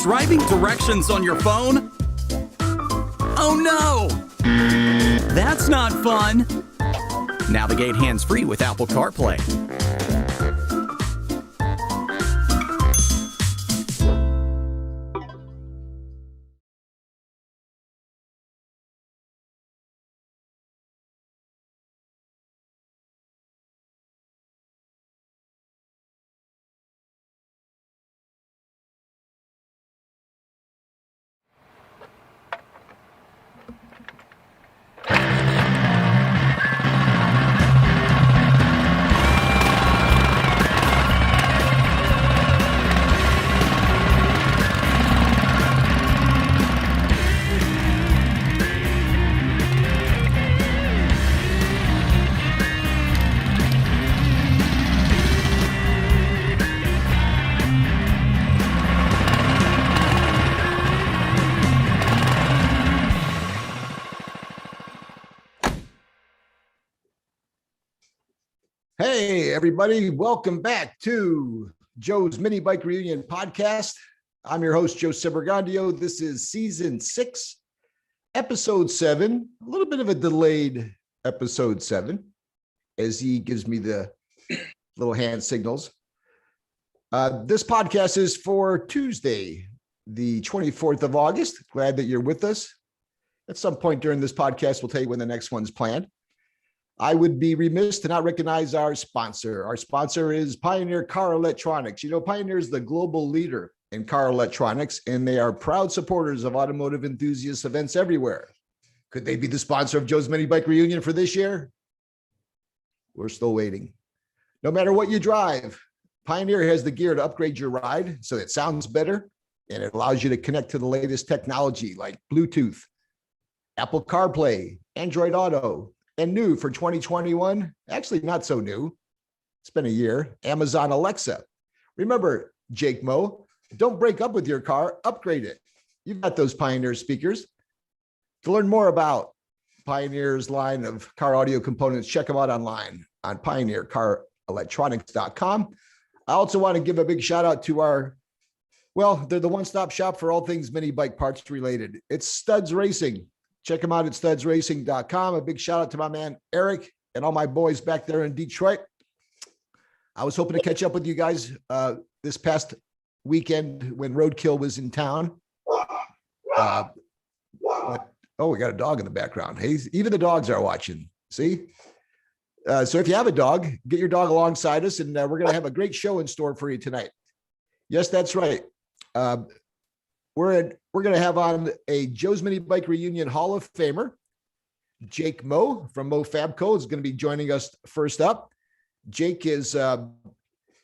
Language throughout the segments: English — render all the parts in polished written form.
Driving directions on your phone? Oh no! That's not fun! Navigate hands-free with Apple CarPlay. Hey, everybody. Welcome back to Joe's Mini Bike Reunion Podcast. I'm your host, Joe Cibergandio. This is season 6, episode 7, a little bit of a delayed episode 7, as he gives me the little hand signals. This podcast is for Tuesday, the 24th of August. Glad that you're with us. At some point during this podcast, we'll tell you when the next one's planned. I would be remiss to not recognize our sponsor. Our sponsor is Pioneer Car Electronics. You know, Pioneer is the global leader in car electronics, and they are proud supporters of automotive enthusiast events everywhere. Could they be the sponsor of Joe's Mini Bike Reunion for this year? We're still waiting. No matter what you drive, Pioneer has the gear to upgrade your ride so it sounds better, and it allows you to connect to the latest technology like Bluetooth, Apple CarPlay, Android Auto, and new for 2021, actually not so new, it's been a year, Amazon Alexa. Remember, Jake Moe, don't break up with your car, upgrade it. You've got those Pioneer speakers. To learn more about Pioneer's line of car audio components, check them out online on pioneercarelectronics.com. I also want to give a big shout out to they're the one-stop shop for all things mini bike parts related. It's Studs Racing. Check them out at studsracing.com. A big shout out to my man, Eric, and all my boys back there in Detroit. I was hoping to catch up with you guys this past weekend when Roadkill was in town. We got a dog in the background. Hey, even the dogs are watching. See? So if you have a dog, get your dog alongside us, and we're going to have a great show in store for you tonight. Yes, that's right. We're going to have on a Joe's Mini Bike Reunion Hall of Famer. Jake Moe from Moe Fab Co. is going to be joining us first up. Jake is,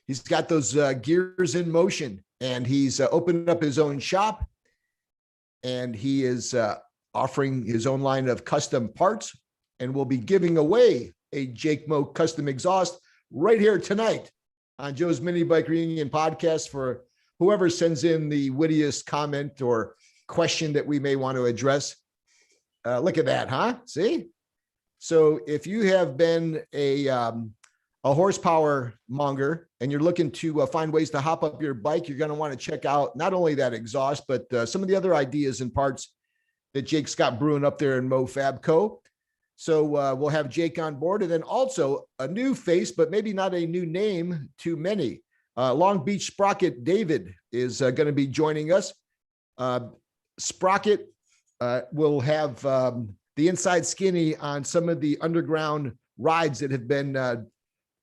he's got those gears in motion, and he's opened up his own shop, and he is offering his own line of custom parts, and we'll be giving away a Jake Moe custom exhaust right here tonight on Joe's Mini Bike Reunion Podcast for whoever sends in the wittiest comment or question that we may want to address. Look at that, huh? See? So if you have been a horsepower monger and you're looking to find ways to hop up your bike, you're going to want to check out not only that exhaust, but some of the other ideas and parts that Jake's got brewing up there in Moe Fab Co. So we'll have Jake on board, and then also a new face, but maybe not a new name to many. Long Beach Sprocket David is going to be joining us. Sprocket will have the inside skinny on some of the underground rides that have been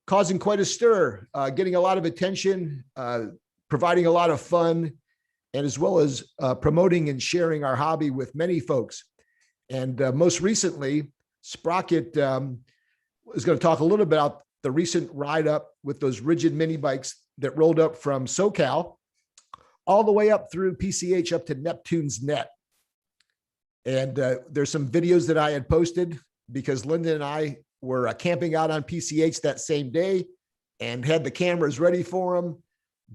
causing quite a stir, getting a lot of attention, providing a lot of fun, and as well as promoting and sharing our hobby with many folks. And most recently, Sprocket is going to talk a little bit about the recent ride up with those rigid mini bikes that rolled up from SoCal all the way up through PCH up to Neptune's Net. And there's some videos that I had posted because Linda and I were camping out on PCH that same day and had the cameras ready for them.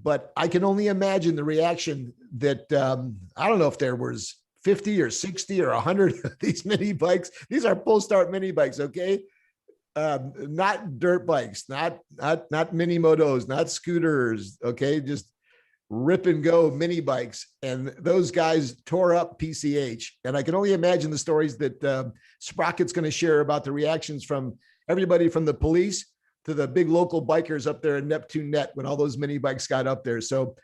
But I can only imagine the reaction that, I don't know if there was 50 or 60 or 100 of these mini bikes. These are pull start mini bikes, okay? Not dirt bikes, not mini motos, not scooters, okay? Just rip and go mini bikes, and those guys tore up PCH. And I can only imagine the stories that Sprocket's going to share about the reactions from everybody from the police to the big local bikers up there in Neptune Net when all those mini bikes got up there. So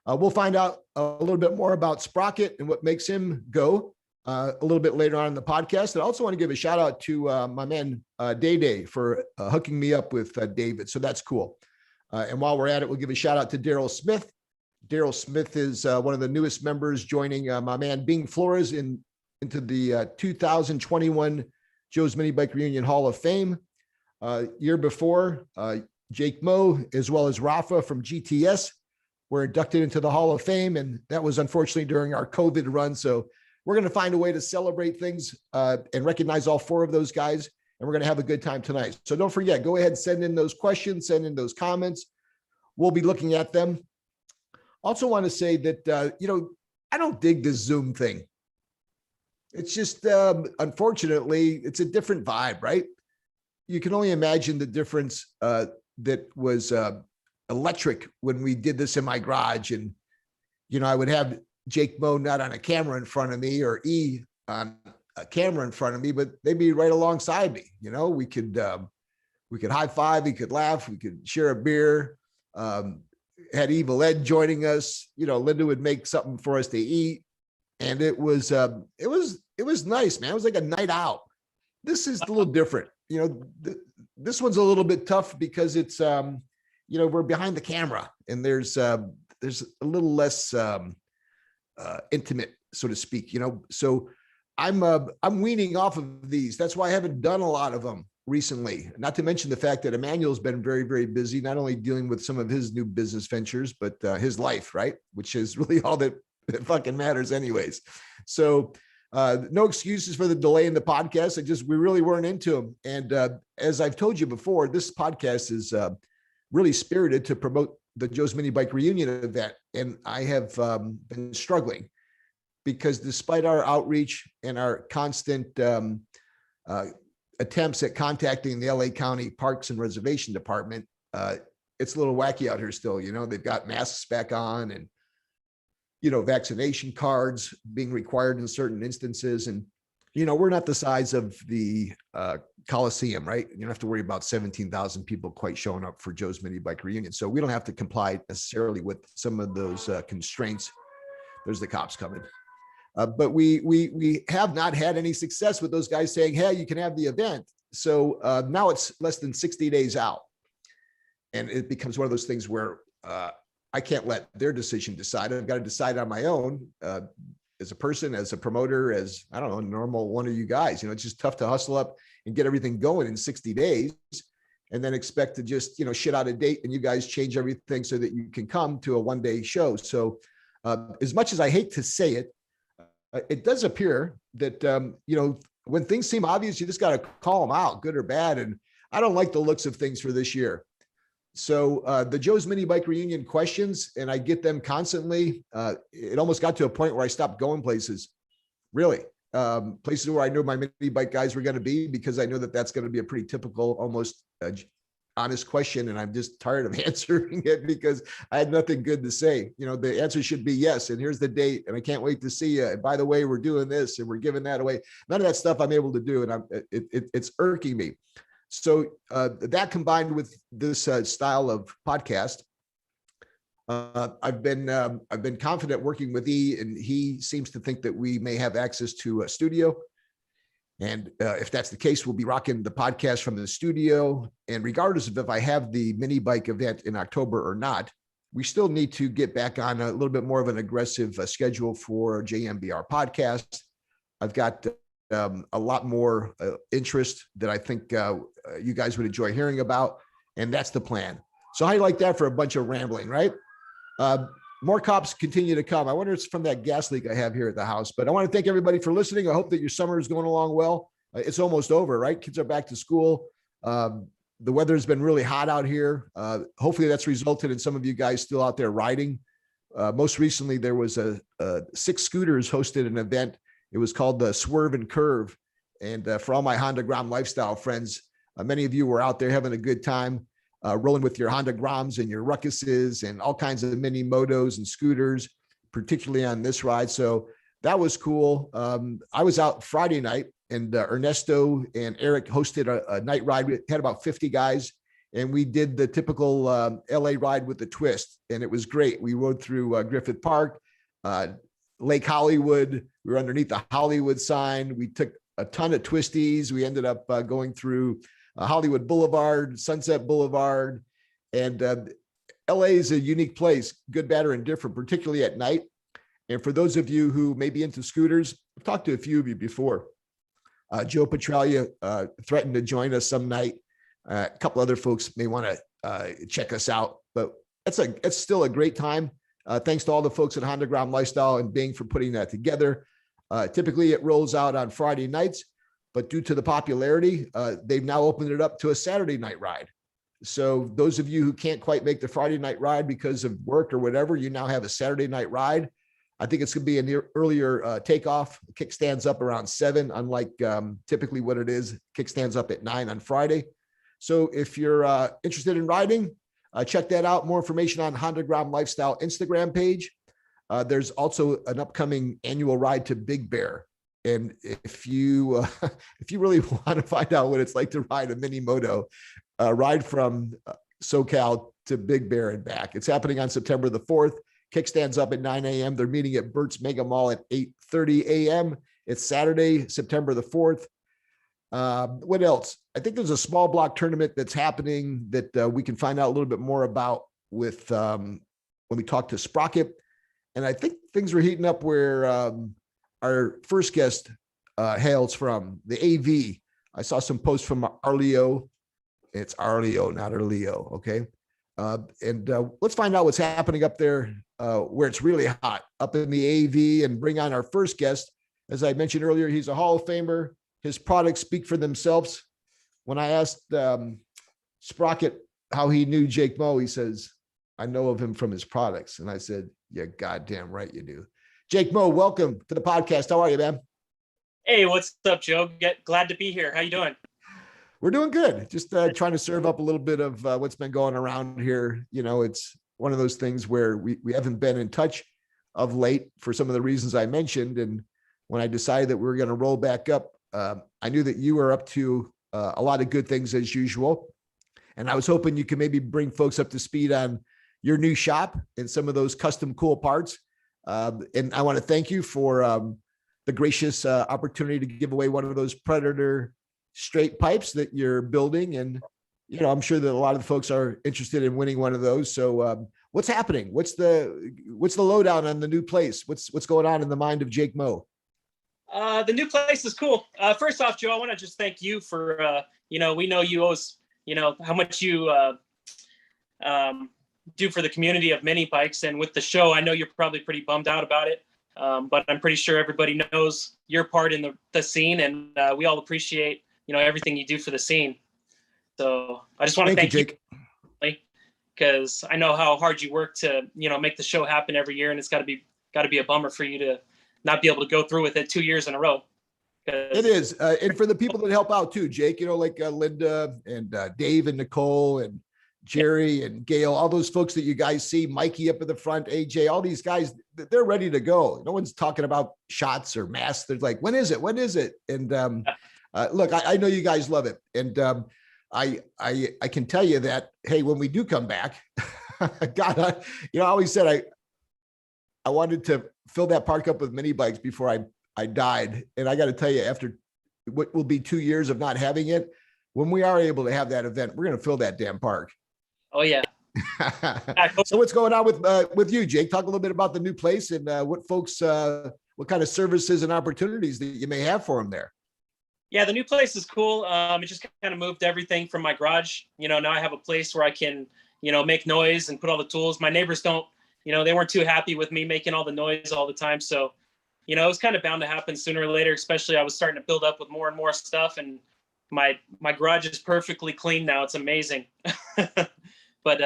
we'll find out a little bit more about Sprocket and what makes him go a little bit later on in the podcast. And I also want to give a shout out to my man Day Day for hooking me up with David. So that's cool. And while we're at it, we'll give a shout out to Daryl Smith. Daryl Smith is one of the newest members, joining my man Bing Flores into the 2021 Joe's Mini Bike Reunion Hall of Fame. Year before, Jake Moe, as well as Rafa from GTS, were inducted into the Hall of Fame. And that was unfortunately during our COVID run. So we're going to find a way to celebrate things and recognize all four of those guys. And we're going to have a good time tonight. So don't forget, go ahead and send in those questions, send in those comments. We'll be looking at them. Also want to say that, I don't dig this Zoom thing. It's just, unfortunately, it's a different vibe, right? You can only imagine the difference that was electric when we did this in my garage. And, I would have Jake Moe not on a camera in front of me, or E on a camera in front of me, but they'd be right alongside me. We could high five, we could laugh, we could share a beer. Had Evil Ed joining us. Linda would make something for us to eat. And it was nice, man. It was like a night out. This is a little different. This one's a little bit tough because it's, we're behind the camera, and there's a little less intimate, so to speak, so I'm weaning off of these. That's why I haven't done a lot of them recently, not to mention the fact that Emmanuel's been very, very busy, not only dealing with some of his new business ventures, but his life, right? Which is really all that fucking matters anyways. So no excuses for the delay in the podcast. We really weren't into them. And as I've told you before, this podcast is really spirited to promote the Joe's Mini Bike Reunion event. And I have been struggling because despite our outreach and our constant attempts at contacting the LA County Parks and Reservation Department, it's a little wacky out here still. They've got masks back on, and vaccination cards being required in certain instances. And, we're not the size of the Coliseum, right? You don't have to worry about 17,000 people quite showing up for Joe's Mini Bike Reunion. So we don't have to comply necessarily with some of those constraints. There's the cops coming. But we have not had any success with those guys saying, hey, you can have the event. So now it's less than 60 days out. And it becomes one of those things where I can't let their decision decide. I've got to decide on my own as a person, as a promoter, as, I don't know, normal one of you guys. It's just tough to hustle up and get everything going in 60 days and then expect to just, shit out a date and you guys change everything so that you can come to a one-day show. So as much as I hate to say it, it does appear that, when things seem obvious, you just got to call them out, good or bad. And I don't like the looks of things for this year. So the Joe's Mini Bike Reunion questions, and I get them constantly. It almost got to a point where I stopped going places, really. Places where I knew my mini bike guys were going to be, because I know that that's going to be a pretty typical, almost honest question. And I'm just tired of answering it because I had nothing good to say. The answer should be yes. And here's the date. And I can't wait to see you. And by the way, we're doing this and we're giving that away. None of that stuff I'm able to do. And it's irking me. So that combined with this style of podcast, I've been confident working with E, and he seems to think that we may have access to a studio. And if that's the case, we'll be rocking the podcast from the studio. And regardless of if I have the mini bike event in October or not, we still need to get back on a little bit more of an aggressive schedule for JMBR podcast. I've got a lot more interest that I think you guys would enjoy hearing about. And that's the plan. So how do you like that for a bunch of rambling, right? More cops continue to come. I wonder if it's from that gas leak I have here at the house, but I want to thank everybody for listening. I hope that your summer is going along well. It's almost over, right? Kids are back to school. The weather has been really hot out here. Hopefully that's resulted in some of you guys still out there riding. Most recently, there was 6 Scooters hosted an event. It was called the Swerve and Curve. And for all my Honda Grom lifestyle friends, many of you were out there having a good time. rolling with your Honda Groms and your Ruckuses and all kinds of mini motos and scooters, particularly on this ride. So that was cool. I was out Friday night, and Ernesto and Eric hosted a night ride. We had about 50 guys, and we did the typical LA ride with the twist, and it was great. We rode through Griffith Park, Lake Hollywood. We were underneath the Hollywood sign. We took a ton of twisties. We ended up going through Hollywood Boulevard, Sunset Boulevard, and LA is a unique place, good, bad, or indifferent, particularly at night. And for those of you who may be into scooters, I've talked to a few of you before. Joe Petralia threatened to join us some night. A couple other folks may want to check us out, but it's still a great time. Thanks to all the folks at Honda Grom Lifestyle and Bing for putting that together. Typically it rolls out on Friday nights, but due to the popularity, they've now opened it up to a Saturday night ride. So those of you who can't quite make the Friday night ride because of work or whatever, you now have a Saturday night ride. I think it's going to be an earlier takeoff. Kickstand's up around 7, unlike typically what it is. Kickstand's up at 9 on Friday. So if you're interested in riding, check that out. More information on Honda Grom Lifestyle Instagram page. There's also an upcoming annual ride to Big Bear. And if you really want to find out what it's like to ride a mini moto, ride from SoCal to Big Bear and back. It's happening on September the 4th. Kickstand's up at 9 a.m. They're meeting at Burt's Mega Mall at 8:30 a.m. It's Saturday, September the 4th. What else? I think there's a small block tournament that's happening that we can find out a little bit more about with when we talk to Sprocket. And I think things are heating up where our first guest hails from, the AV. I saw some posts from Arleo. It's Arleo, not Arleo, okay? And let's find out what's happening up there where it's really hot, up in the AV, and bring on our first guest. As I mentioned earlier, he's a Hall of Famer. His products speak for themselves. When I asked Sprocket how he knew Jake Moe, he says, I know of him from his products. And I said, yeah, goddamn right you do. Jake Moe, welcome to the podcast. How are you, man? Hey, what's up, Joe? Glad to be here. How you doing? We're doing good. Just trying to serve up a little bit of what's been going around here. You know, it's one of those things where we haven't been in touch of late for some of the reasons I mentioned. And when I decided that we were going to roll back up, I knew that you were up to a lot of good things as usual. And I was hoping you could maybe bring folks up to speed on your new shop and some of those custom cool parts. And I want to thank you for the gracious opportunity to give away one of those Predator straight pipes that you're building. And, you know, I'm sure that a lot of the folks are interested in winning one of those. So what's happening? What's the lowdown on the new place? What's going on in the mind of Jake Moe? The new place is cool. First off, Joe, I want to just thank you for, we know you always, how much you do for the community of mini bikes. And with the show, I know you're probably pretty bummed out about it. But I'm pretty sure everybody knows your part in the scene, and we all appreciate, everything you do for the scene. So I just want to thank you, Jake, because I know how hard you work to, make the show happen every year. And it's got to be a bummer for you to not be able to go through with it 2 years in a row. It is. And for the people that help out too, Jake, like Linda and Dave and Nicole and Jerry and Gail, all those folks that you guys see, Mikey up at the front, AJ, all these guys, they're ready to go. No one's talking about shots or masks. They're like, when is it? When is it? And look, I know you guys love it. And I can tell you that, hey, when we do come back, God, I always said I wanted to fill that park up with mini bikes before I died. And I got to tell you, after what will be 2 years of not having it, when we are able to have that event, we're going to fill that damn park. Oh yeah. So what's going on with you, Jake? Talk a little bit about the new place and what folks, what kind of services and opportunities that you may have for them there. Yeah, the new place is cool. It just kind of moved everything from my garage. Now I have a place where I can, make noise and put all the tools. My neighbors don't, they weren't too happy with me making all the noise all the time. So, it was kind of bound to happen sooner or later, especially I was starting to build up with more and more stuff, and my garage is perfectly clean now. It's amazing. But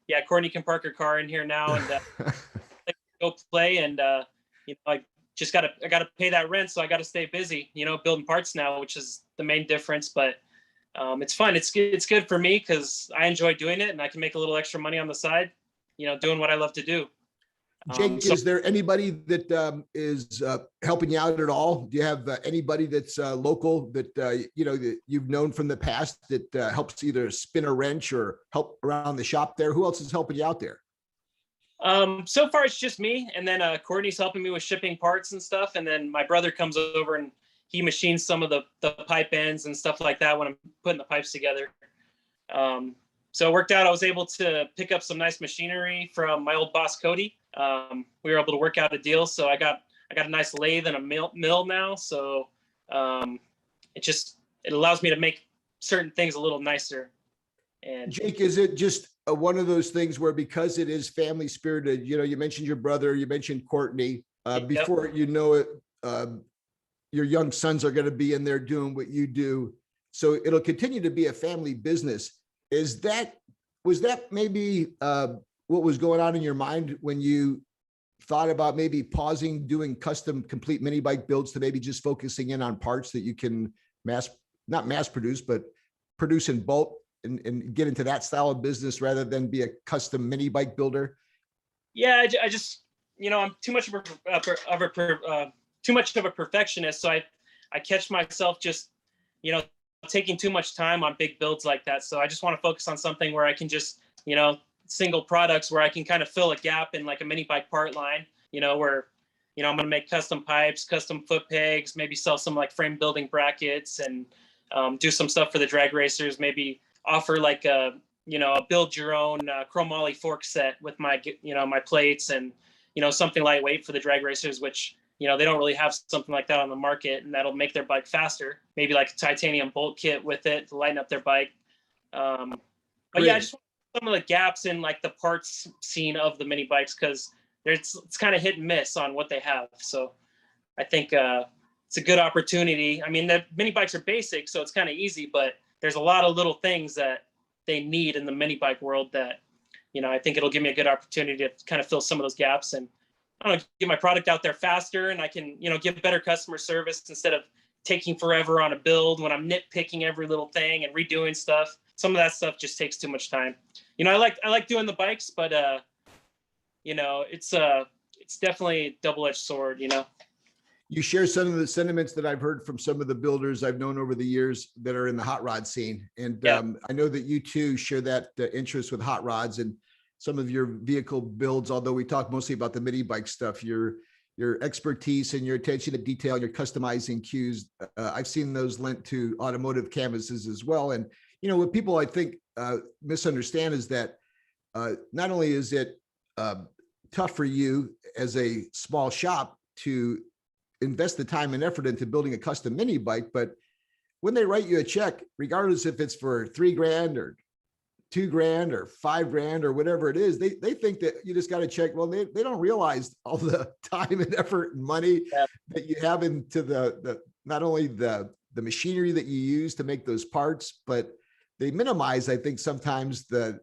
yeah, Courtney can park her car in here now and go play. And I gotta pay that rent, so I gotta stay busy, building parts now, which is the main difference. But It's fun. It's good for me because I enjoy doing it and I can make a little extra money on the side, doing what I love to do. Jake, is there anybody that is helping you out at all? Do you have anybody that's local that that you've known from the past that helps either spin a wrench or help around the shop there? Who else is helping you out there? So far it's just me, and then Courtney's helping me with shipping parts and stuff, and then my brother comes over and he machines some of the pipe ends and stuff like that when I'm putting the pipes together. So it worked out. I was able to pick up some nice machinery from my old boss, Cody. We were able to work out a deal. So I got a nice lathe and a mill now. So it allows me to make certain things a little nicer. And Jake, is it just one of those things where, because it is family spirited, you mentioned your brother, you mentioned Courtney, before you know it, your young sons are going to be in there doing what you do. So it'll continue to be a family business. Was that maybe what was going on in your mind when you thought about maybe pausing doing custom complete mini bike builds to maybe just focusing in on parts that you can not mass produce, but produce in bulk and get into that style of business rather than be a custom mini bike builder? Yeah, I just, I'm too much of a perfectionist. So I catch myself just, taking too much time on big builds like that. So I just want to focus on something where I can just, single products where I can kind of fill a gap in like a mini bike part line, where, I'm going to make custom pipes, custom foot pegs, maybe sell some like frame building brackets, and do some stuff for the drag racers, maybe offer like a build your own chromoly fork set with my, my plates and, something lightweight for the drag racers, which, they don't really have something like that on the market, and that'll make their bike faster. Maybe like a titanium bolt kit with it to lighten up their bike. But yeah, I just want some of the gaps in like the parts scene of the mini bikes, because it's kind of hit and miss on what they have. So I think it's a good opportunity. I mean, the mini bikes are basic, so it's kind of easy, but there's a lot of little things that they need in the mini bike world that, I think it'll give me a good opportunity to kind of fill some of those gaps and, I don't know, get my product out there faster, and I can, give better customer service instead of taking forever on a build when I'm nitpicking every little thing and redoing stuff. Some of that stuff just takes too much time. I like doing the bikes, but it's definitely a double-edged sword. You share some of the sentiments that I've heard from some of the builders I've known over the years that are in the hot rod scene. And I know that you too share that interest with hot rods and some of your vehicle builds, although we talk mostly about the mini bike stuff, your expertise and your attention to detail, your customizing cues. I've seen those lent to automotive canvases as well. And, what people I think misunderstand is that not only is it tough for you as a small shop to invest the time and effort into building a custom mini bike, but when they write you a check, regardless if it's for $3,000 or $2,000 or $5,000 or whatever it is, they think that you just got to check. Well, they don't realize all the time and effort and money that you have into the not only the machinery that you use to make those parts, but they minimize, I think, sometimes the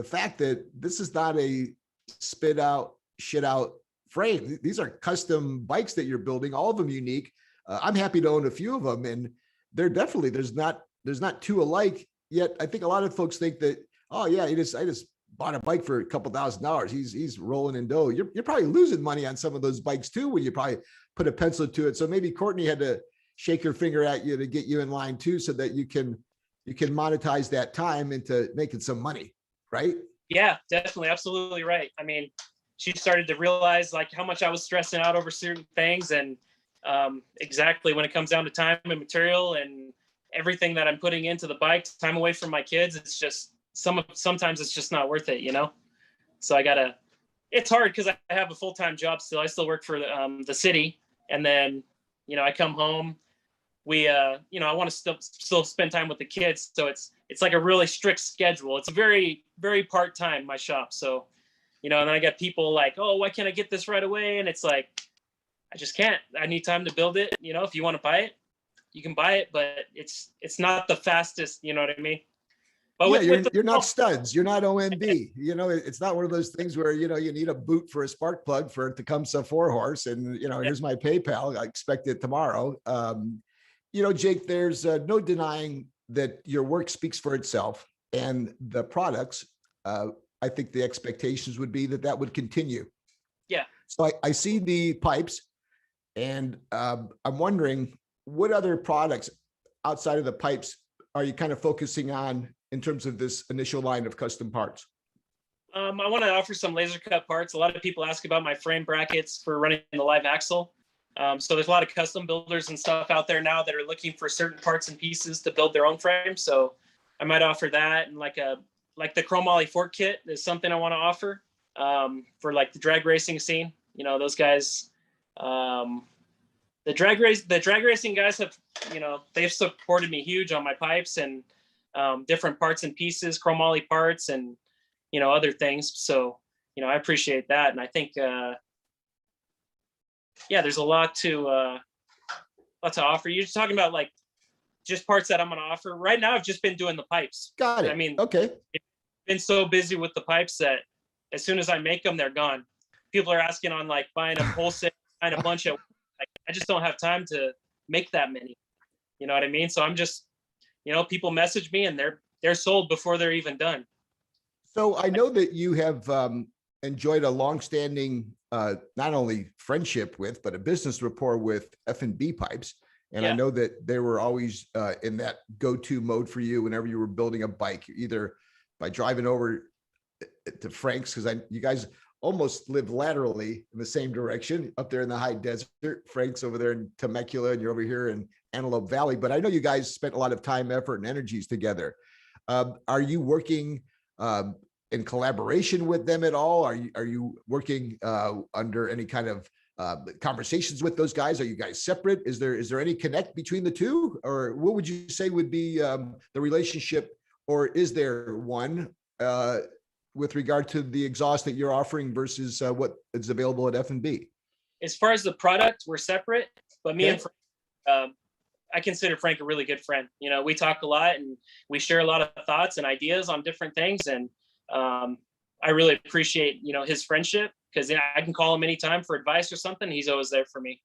fact that this is not a spit out, shit out frame. These are custom bikes that you're building, all of them unique. I'm happy to own a few of them, and they're definitely, there's not two alike. Yet I think a lot of folks think that, oh yeah, I just bought a bike for a couple $1,000s. He's rolling in dough. You're probably losing money on some of those bikes too, when you probably put a pencil to it. So maybe Courtney had to shake her finger at you to get you in line too, so that you can monetize that time into making some money, right? Yeah, definitely. Absolutely right. I mean, she started to realize like how much I was stressing out over certain things, and exactly when it comes down to time and material and everything that I'm putting into the bike, time away from my kids, it's just sometimes it's just not worth it, So it's hard because I have a full-time job still. I still work for the city, and then, I come home. I want to still spend time with the kids. So it's like a really strict schedule. It's a very, very part-time, my shop. So, and then I got people like, oh, why can't I get this right away? And it's like, I just can't. I need time to build it. If you want to buy it, you can buy it, but it's not the fastest, you know what I mean? But you're not studs. You're not OMB. It's not one of those things where, you need a boot for a spark plug for it to come some 4-horse and, here's my PayPal. I expect it tomorrow. Jake, there's no denying that your work speaks for itself, and the products, I think the expectations would be that would continue. Yeah. So I see the pipes, and I'm wondering what other products outside of the pipes are you kind of focusing on in terms of this initial line of custom parts? I want to offer some laser cut parts. A lot of people ask about my frame brackets for running the live axle. So there's a lot of custom builders and stuff out there now that are looking for certain parts and pieces to build their own frame. So I might offer that, and like the Chrome Ollie fork kit is something I want to offer for like the drag racing scene. You know, those guys, the drag racing guys have, you know, they've supported me huge on my pipes and different parts and pieces, Chrome Ollie parts, and, you know, other things. So, you know, I appreciate that. And I think, yeah, there's a lot to offer. You're just talking about like just parts that I'm going to offer right now. I've just been doing the pipes. Got it. I mean, okay. I've been so busy with the pipes that as soon as I make them, they're gone. People are asking on like buying a wholesale, buying a bunch of, like, I just don't have time to make that many. You know what I mean? So I'm just, you know, people message me and they're sold before they're even done. So I know that you have enjoyed a longstanding, not only friendship with, but a business rapport with F&B Pipes. And I know that they were always in that go-to mode for you whenever you were building a bike, either by driving over to Frank's, because you guys almost live laterally in the same direction up there in the high desert. Frank's over there in Temecula, and you're over here in Antelope Valley. But I know you guys spent a lot of time, effort, and energies together. Are you working in collaboration with them at all? Are you working under any kind of conversations with those guys? Are you guys separate? Is there any connect between the two, or what would you say would be the relationship, or is there one with regard to the exhaust that you're offering versus what is available at F&B? As far as the product, we're separate, but me and Frank, I consider Frank a really good friend. You know, we talk a lot and we share a lot of thoughts and ideas on different things. And I really appreciate, you know, his friendship, because I can call him anytime for advice or something. He's always there for me.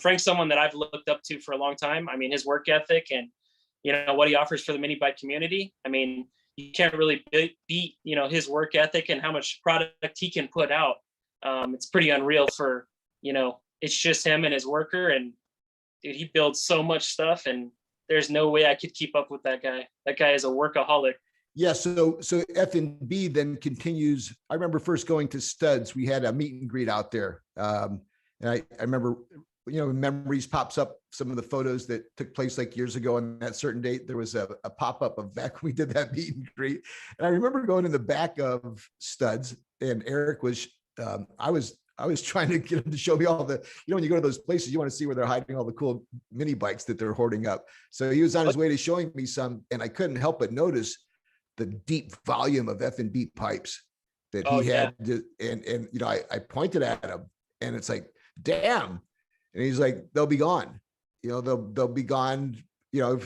Frank's someone that I've looked up to for a long time. I mean, his work ethic and, you know, what he offers for the mini bike community. I mean, you can't really beat, you know, his work ethic and how much product he can put out. It's pretty unreal for, you know, it's just him and his worker, and dude, he builds so much stuff, and there's no way I could keep up with that guy. That guy is a workaholic. Yeah. So F&B then continues. I remember first going to Studs, we had a meet and greet out there. And I remember, you know, memories pops up, some of the photos that took place like years ago on that certain date. There was a pop-up of back when we did that meet and greet. And I remember going in the back of Studs, and Eric was, I was trying to get him to show me all the, you know, when you go to those places, you want to see where they're hiding all the cool mini bikes that they're hoarding up. So he was on his way to showing me some, and I couldn't help but notice the deep volume of F&B pipes that he had. And, you know, I pointed at him, and it's like, damn. And he's like, they'll be gone. You know, they'll be gone, you know,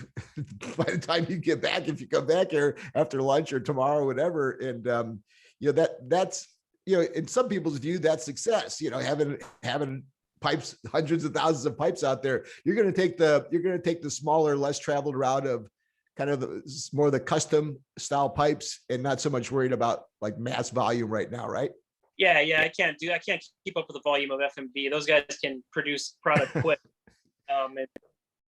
by the time you get back, if you come back here after lunch or tomorrow, or whatever. And, you know, that's, you know, in some people's view, that's success, you know, having pipes, hundreds of thousands of pipes out there. You're going to take the smaller, less traveled route of kind of more the custom style pipes, and not so much worried about like mass volume right now. Right. Yeah. I can't keep up with the volume of F&B. Those guys can produce product quick. And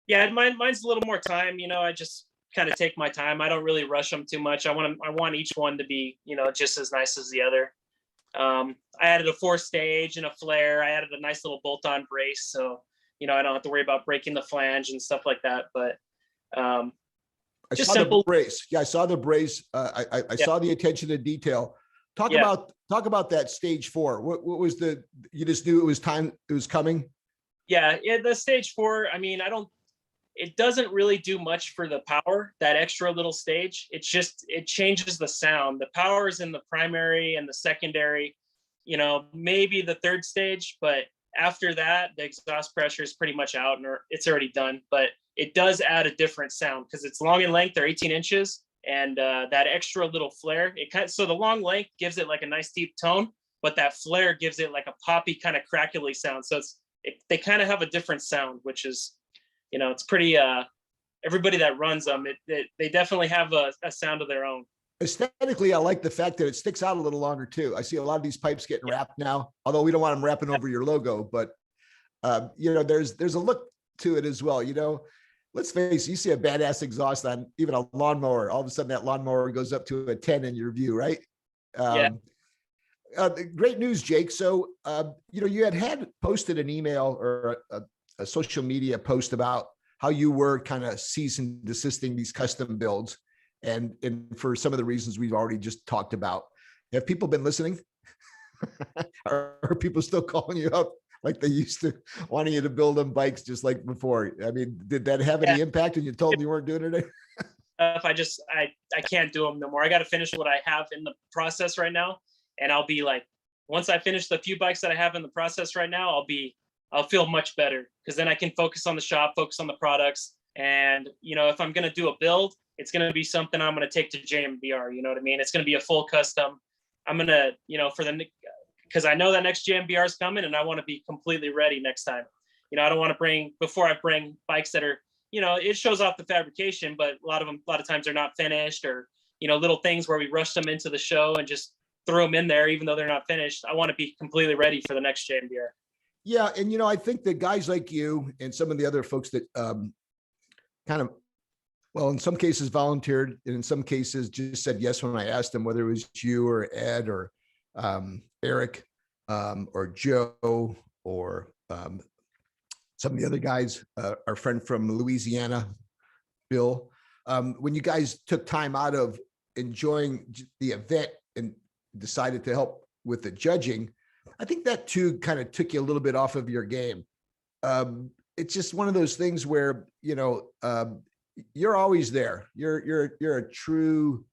yeah, mine's a little more time. You know, I just kind of take my time. I don't really rush them too much. I want each one to be, you know, just as nice as the other. I added a 4-stage and a flare. I added a nice little bolt-on brace, so, you know, I don't have to worry about breaking the flange and stuff like that. But I just saw simple. the brace. Yeah, I saw the brace. I saw the attention to detail. Talk about that stage 4. What was you just knew it was time, it was coming? Yeah, the stage 4, I mean, it doesn't really do much for the power, that extra little stage. It changes the sound. The power is in the primary and the secondary, you know, maybe the 3rd stage, but after that, the exhaust pressure is pretty much out, and it's already done. But it does add a different sound because it's long in length. They're 18 inches, and that extra little flare, so the long length gives it like a nice deep tone, but that flare gives it like a poppy kind of crackly sound. So they kind of have a different sound, which is, you know, it's pretty everybody that runs them, they definitely have a sound of their own. Aesthetically, I like the fact that it sticks out a little longer too. I see a lot of these pipes getting wrapped now, although we don't want them wrapping over your logo, but there's a look to it as well. Let's face it, you see a badass exhaust on even a lawnmower, all of a sudden that lawnmower goes up to a 10 in your view, right? Great news, Jake. So, you had posted an email or a social media post about how you were kind of cease and desisting these custom builds. And for some of the reasons we've already just talked about. Have people been listening? Are people still calling you up like they used to, wanting you to build them bikes just like before? I mean, did that have any impact when you told them you weren't doing it? If I can't do them no more. I got to finish what I have in the process right now. And I'll be like, once I finish the few bikes that I have in the process right now, I'll feel much better, because then I can focus on the shop, focus on the products. And, if I'm going to do a build, it's going to be something I'm going to take to JMBR. You know what I mean? It's going to be a full custom. I'm going to, because I know that next JMBR is coming, and I want to be completely ready next time. I don't want to before I bring bikes that are, it shows off the fabrication, but a lot of times they're not finished, or, little things where we rush them into the show and just throw them in there, even though they're not finished. I want to be completely ready for the next JMBR. Yeah. And, I think that guys like you and some of the other folks that in some cases volunteered, and in some cases just said yes when I asked them, whether it was you or Ed or Eric or Joe or some of the other guys, our friend from Louisiana, Bill, when you guys took time out of enjoying the event and decided to help with the judging, I think that too kind of took you a little bit off of your game. It's just one of those things where, you're always there. You're a true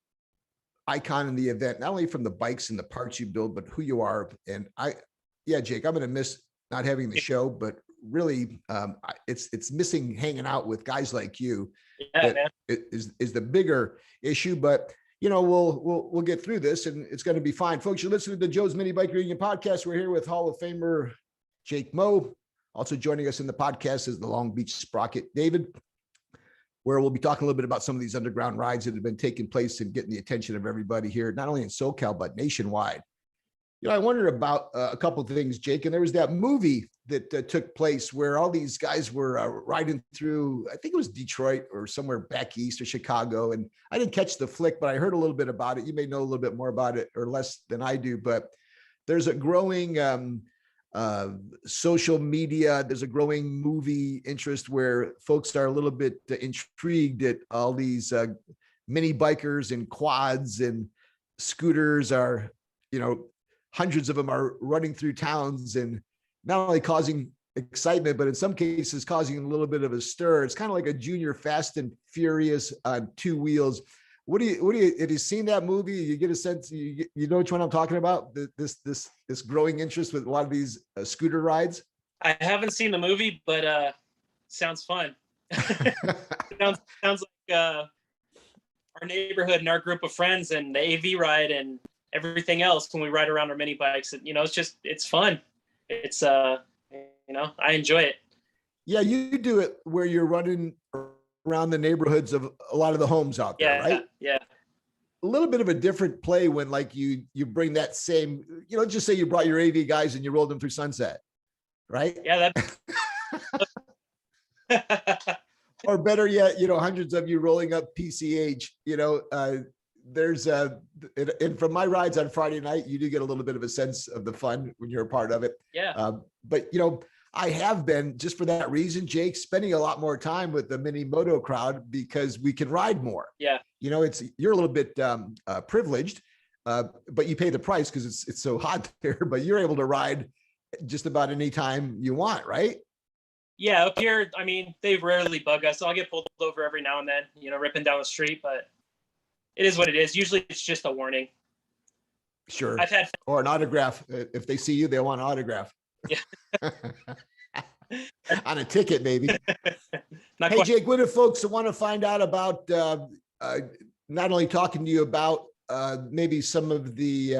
icon in the event, not only from the bikes and the parts you build, but who you are. And Jake, I'm going to miss not having the show, but really it's missing hanging out with guys like you. Yeah, man. Is the bigger issue, but we'll get through this and it's going to be fine. Folks, you're listening to Joe's Mini Bike Reunion Podcast. We're here with Hall of Famer Jake Moe. Also joining us in the podcast is the Long Beach Sprocket, David, where we'll be talking a little bit about some of these underground rides that have been taking place and getting the attention of everybody here, not only in SoCal, but nationwide. I wondered about a couple of things, Jake, and there was that movie that took place where all these guys were riding through, I think it was Detroit or somewhere back east or Chicago. And I didn't catch the flick, but I heard a little bit about it. You may know a little bit more about it or less than I do, but there's a growing social media, there's a growing movie interest where folks are a little bit intrigued at all these mini bikers and quads and scooters are, hundreds of them are running through towns and not only causing excitement, but in some cases causing a little bit of a stir. It's kind of like a junior Fast and Furious on two wheels. What do you, have you seen that movie? You get a sense, you know which one I'm talking about? This growing interest with a lot of these scooter rides. I haven't seen the movie, but sounds fun. sounds like our neighborhood and our group of friends and the AV ride and everything else when we ride around our mini bikes. It's fun. It's I enjoy it. Yeah, you do it where you're running around the neighborhoods of a lot of the homes out there, right? Yeah. A little bit of a different play when like you bring that same, just say you brought your AV guys and you rolled them through Sunset, right? Yeah, that. Or better yet, hundreds of you rolling up PCH, there's and from my rides on Friday night, you do get a little bit of a sense of the fun when you're a part of it. Yeah. But I have been, just for that reason, Jake, spending a lot more time with the mini moto crowd because we can ride more. Yeah. You're a little bit privileged, but you pay the price because it's so hot there, but you're able to ride just about any time you want, right? Yeah, up here, they rarely bug us. I'll get pulled over every now and then, ripping down the street, but it is what it is. Usually it's just a warning. Sure. I've had or an autograph. If they see you, they want an autograph. Yeah. On a ticket, maybe. Hey, quite. Jake, what if folks want to find out about not only talking to you about maybe some of the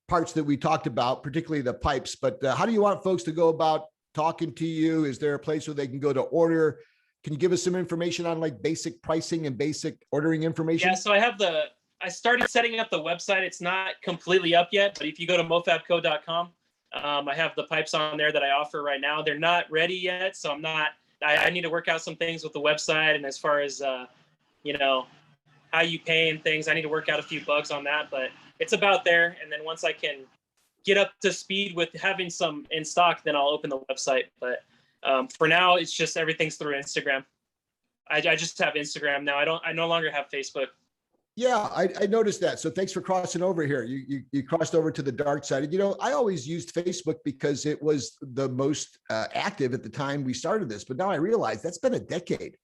parts that we talked about, particularly the pipes, but how do you want folks to go about talking to you? Is there a place where they can go to order can you give us some information on like basic pricing and basic ordering information? Yeah, so I started setting up the website. It's not completely up yet, but if you go to mofabco.com, I have the pipes on there that I offer right now. They're not ready yet, so I need to work out some things with the website, and as far as how you pay and things, I need to work out a few bugs on that, but it's about there. And then once I can get up to speed with having some in stock, then I'll open the website. But for now, it's just everything's through Instagram. I just have Instagram now. I no longer have Facebook. Yeah, I noticed that. So thanks for crossing over here. You crossed over to the dark side. And, I always used Facebook because it was the most active at the time we started this. But now I realize that's been a decade.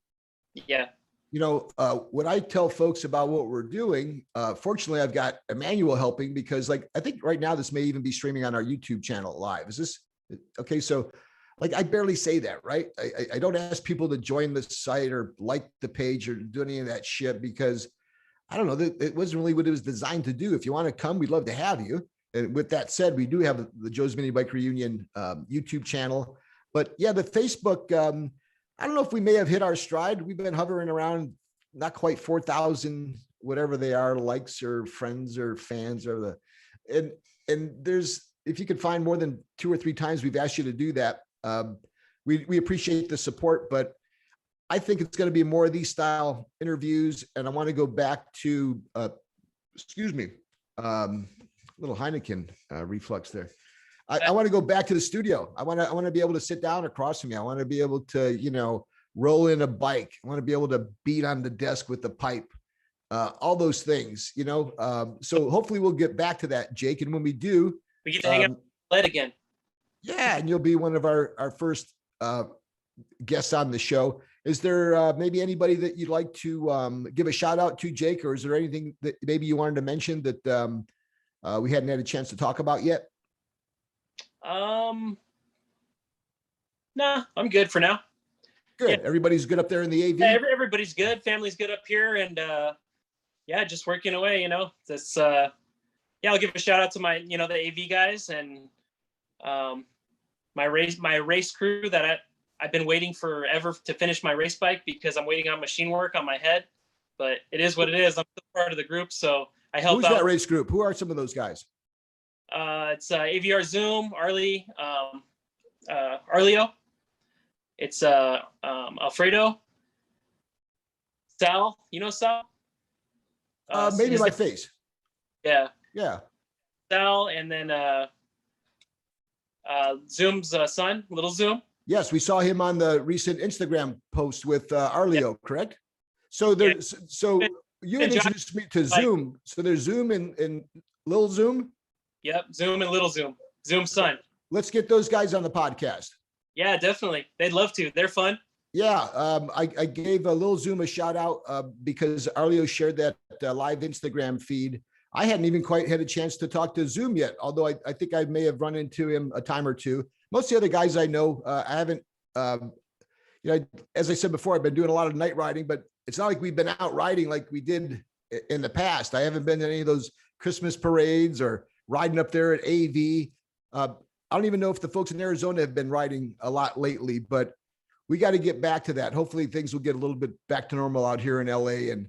Yeah. When I tell folks about what we're doing, fortunately, I've got Emmanuel helping because I think right now this may even be streaming on our YouTube channel live. Is this okay? So I barely say that, right? I don't ask people to join the site or like the page or do any of that shit because I don't know, it wasn't really what it was designed to do. If you want to come, we'd love to have you. And with that said, we do have the Joe's Mini Bike Reunion YouTube channel. But yeah, the Facebook, I don't know if we may have hit our stride. We've been hovering around not quite 4,000, whatever they are, likes or friends or fans or and there's, if you could find more than 2 or 3 times we've asked you to do that, we appreciate the support, but I think it's going to be more of these style interviews. And I want to go back to, little Heineken reflux there. I want to go back to the studio. I want to be able to sit down across from me. I want to be able to, roll in a bike. I want to be able to beat on the desk with the pipe, all those things, so hopefully we'll get back to that, Jake. And when we do, we get to hang out lead again. Yeah. And you'll be one of our first guests on the show. Is there maybe anybody that you'd like to give a shout out to, Jake, or is there anything that maybe you wanted to mention that we hadn't had a chance to talk about yet? Nah, I'm good for now. Good. Yeah. Everybody's good up there in the AV. Yeah, everybody's good. Family's good up here, and just working away. This. I'll give a shout out to my, the AV guys and my race crew that I've been waiting forever to finish my race bike because I'm waiting on machine work on my head. But it is what it is. I'm still part of the group, so I help out. Who's that race group? Who are some of those guys? It's AVR Zoom, Arleo. It's Alfredo, Sal. You know Sal? Maybe my face. Yeah. Yeah. Sal, and then Zoom's son, Little Zoom. Yes, we saw him on the recent Instagram post with Arleo, correct? So there's you introduced me to Zoom. So there's Zoom and Little Zoom. Yep, Zoom and Little Zoom. Zoom's son. Let's get those guys on the podcast. Yeah, definitely. They'd love to. They're fun. Yeah, I gave a Little Zoom a shout out because Arleo shared that live Instagram feed. I hadn't even quite had a chance to talk to Zoom yet, although I think I may have run into him a time or two. Most of the other guys I know, I haven't, as I said before, I've been doing a lot of night riding, but it's not like we've been out riding like we did in the past. I haven't been to any of those Christmas parades or riding up there at AV. I don't even know if the folks in Arizona have been riding a lot lately, but we got to get back to that. Hopefully things will get a little bit back to normal out here in LA and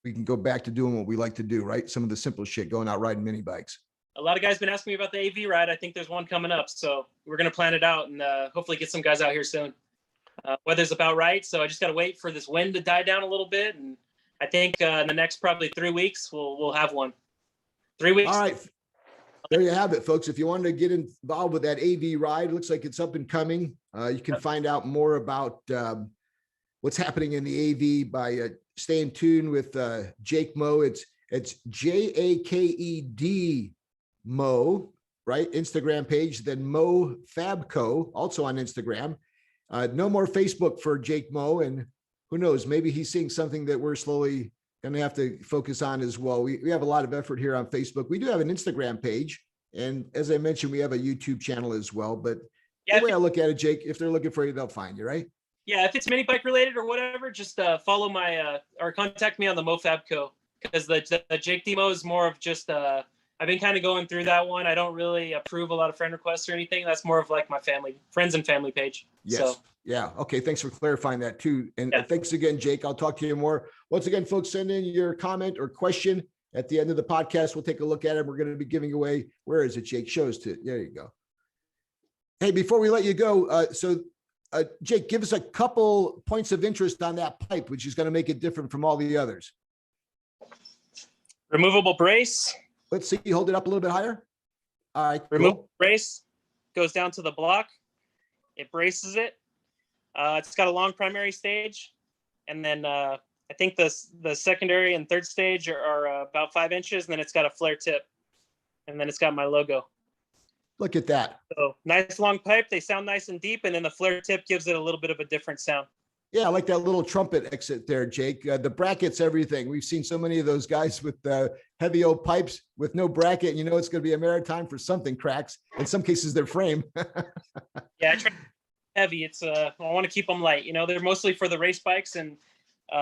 we can go back to doing what we like to do, right? Some of the simple shit, going out riding mini bikes. A lot of guys been asking me about the AV ride. I think there's one coming up. So we're going to plan it out and hopefully get some guys out here soon. Weather's about right. So I just got to wait for this wind to die down a little bit. And I think in the next probably 3 weeks, we'll have one. 3 weeks. All right. There you have it, folks. If you wanted to get involved with that AV ride, it looks like it's up and coming. You can find out more about what's happening in the AV by staying tuned with Jake Moe. It's JAKED Moe, right? Instagram page. Then Moe Fabco, also on Instagram. No more Facebook for Jake Moe, and who knows? Maybe he's seeing something that we're slowly going to have to focus on as well. We have a lot of effort here on Facebook. We do have an Instagram page. And as I mentioned, we have a YouTube channel as well. But the way I look at it, Jake, if they're looking for you, they'll find you, right? Yeah, if it's mini bike related or whatever, just follow my or contact me on the MoFab Co. Because the Jake Demo is more of just I've been kind of going through that one. I don't really approve a lot of friend requests or anything. That's more of like my friends and family page. Yes. So. Yeah. Okay. Thanks for clarifying that too. And Yeah. thanks again, Jake. I'll talk to you more. Once again, folks, send in your comment or question at the end of the podcast. We'll take a look at it. We're going to be giving away, where is it, Jake? Shows to, there you go. Hey, before we let you go, Jake, give us a couple points of interest on that pipe, which is going to make it different from all the others. Removable brace. Let's see, hold it up a little bit higher. All right. Removable brace goes down to the block. It braces it. It's got a long primary stage, and then I think the secondary and third stage are about 5 inches, and then it's got a flare tip, and then it's got my logo. Look at that. So nice long pipe. They sound nice and deep, and then the flare tip gives it a little bit of a different sound. Yeah, I like that little trumpet exit there, Jake. The bracket's everything. We've seen so many of those guys with heavy old pipes with no bracket. You know, it's going to be a maritime for something cracks. In some cases, their frame. Yeah, I try heavy. It's I want to keep them light. You know, they're mostly for the race bikes and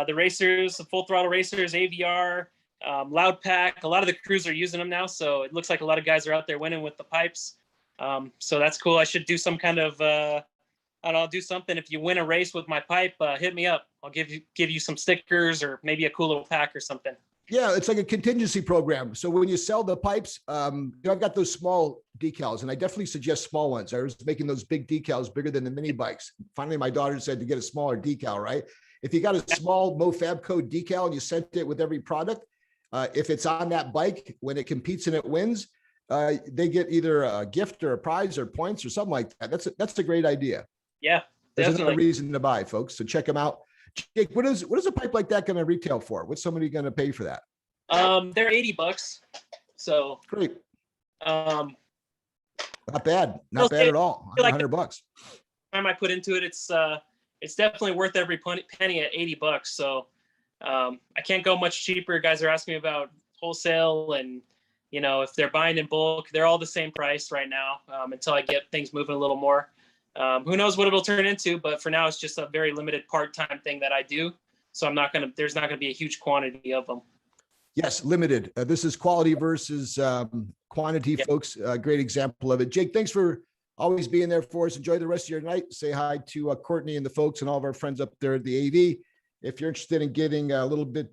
the racers, the full throttle racers, AVR, loud pack. A lot of the crews are using them now, so it looks like a lot of guys are out there winning with the pipes. So that's cool. I should do some kind of I'll do something. If you win a race with my pipe, hit me up. I'll give you some stickers or maybe a cool little pack or something. Yeah, it's like a contingency program. So when you sell the pipes, I've got those small decals, and I definitely suggest small ones. I was making those big decals bigger than the mini bikes. Finally, my daughter said to get a smaller decal, right? If you got a small MoFab code decal and you sent it with every product, if it's on that bike, when it competes and it wins, they get either a gift or a prize or points or something like that. That's a great idea. Yeah, there's definitely. another reason to buy, folks. So check them out. Jake, what is a pipe like that going to retail for? What's somebody going to pay for that? They're $80. So great. Not bad. Not bad at all. Like $100. Time I put into it, it's definitely worth every penny at $80. So I can't go much cheaper. Guys are asking me about wholesale, and you know, if they're buying in bulk, they're all the same price right now until I get things moving a little more. Who knows what it'll turn into, but for now it's just a very limited part-time thing that I do. So there's not gonna be a huge quantity of them. Yes, limited. This is quality versus quantity, Yep. folks. A great example of it. Jake, thanks for always being there for us. Enjoy the rest of your night. Say hi to Courtney and the folks and all of our friends up there at the AV. If you're interested in getting a little bit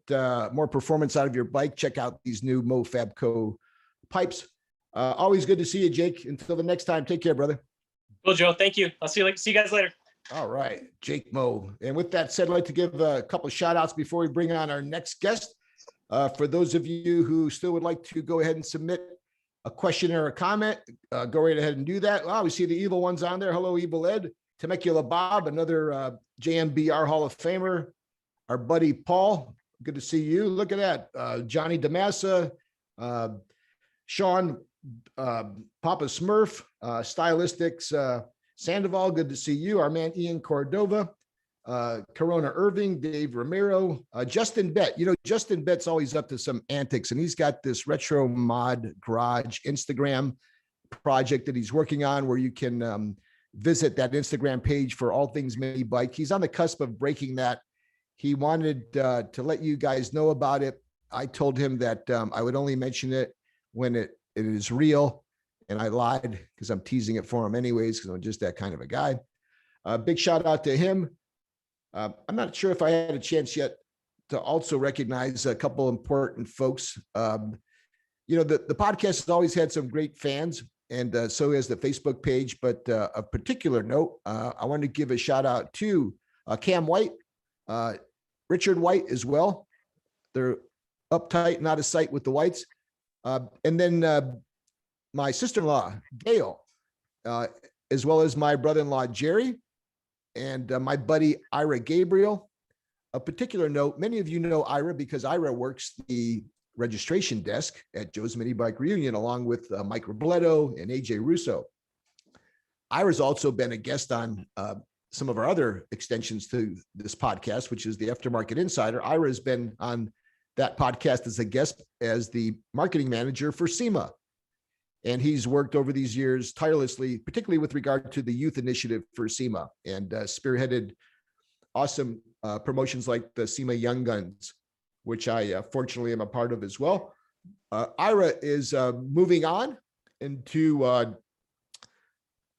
more performance out of your bike, check out these new MoFabco pipes. Always good to see you, Jake. Until the next time, take care, brother. Cool, Joe. Thank you. I'll see you guys later. All right, Jake Moe. And with that said, I'd like to give a couple of shout outs before we bring on our next guest. For those of you who still would like to go ahead and submit a question or a comment, go right ahead and do that. Oh, we see the evil ones on there. Hello, Evil Ed. Temecula Bob, another JMBR Hall of Famer. Our buddy Paul, good to see you. Look at that. Johnny DeMassa, Sean, Papa Smurf, Stylistics, Sandoval, good to see you. Our man Ian Cordova, Corona Irving, Dave Romero, Justin Bett. You know, Justin Bett's always up to some antics, and he's got this retro mod garage Instagram project that he's working on where you can visit that Instagram page for all things mini bike. He's on the cusp of breaking that. He wanted to let you guys know about it. I told him that I would only mention it when it is real, and I lied because I'm teasing it for him anyways because I'm just that kind of a guy. Big shout out to him. I'm not sure if I had a chance yet to also recognize a couple important folks. You know, the podcast has always had some great fans, and so has the Facebook page. But a particular note, I want to give a shout out to Cam White, Richard White as well. They're uptight and out of sight with the Whites. And then my sister-in-law, Gail, as well as my brother-in-law, Jerry, and my buddy, Ira Gabriel. A particular note, many of you know Ira because Ira works the registration desk at Joe's Mini Bike Reunion, along with Mike Robledo and AJ Russo. Ira's also been a guest on some of our other extensions to this podcast, which is the Aftermarket Insider. Ira has been on that podcast as a guest as the marketing manager for SEMA. And he's worked over these years tirelessly, particularly with regard to the youth initiative for SEMA, and spearheaded awesome promotions like the SEMA Young Guns, which I fortunately am a part of as well. Ira is moving on into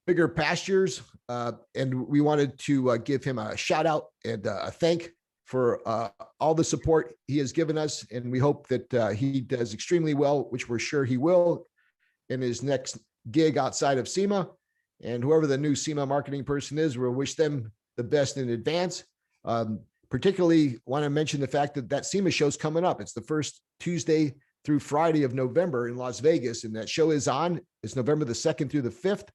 bigger pastures, and we wanted to give him a shout out and a thank for all the support he has given us. And we hope that he does extremely well, which we're sure he will in his next gig outside of SEMA. And whoever the new SEMA marketing person is, we'll wish them the best in advance. Particularly want to mention the fact that SEMA show's coming up. It's the first Tuesday through Friday of November in Las Vegas, and that show is on. It's November the 2nd through the 5th.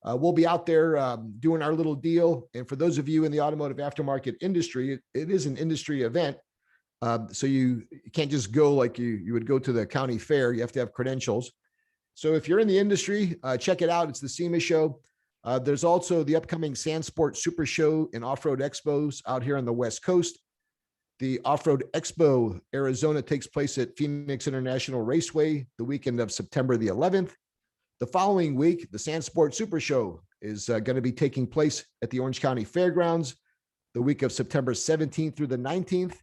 We'll be out there doing our little deal. And for those of you in the automotive aftermarket industry, it is an industry event. So you can't just go like you would go to the county fair. You have to have credentials. So if you're in the industry, check it out. It's the SEMA show. There's also the upcoming Sand Sport Super Show and Off-Road Expos out here on the West Coast. The Off-Road Expo Arizona takes place at Phoenix International Raceway the weekend of September the 11th. The following week, the Sand Sport Super Show is going to be taking place at the Orange County Fairgrounds the week of September 17th through the 19th.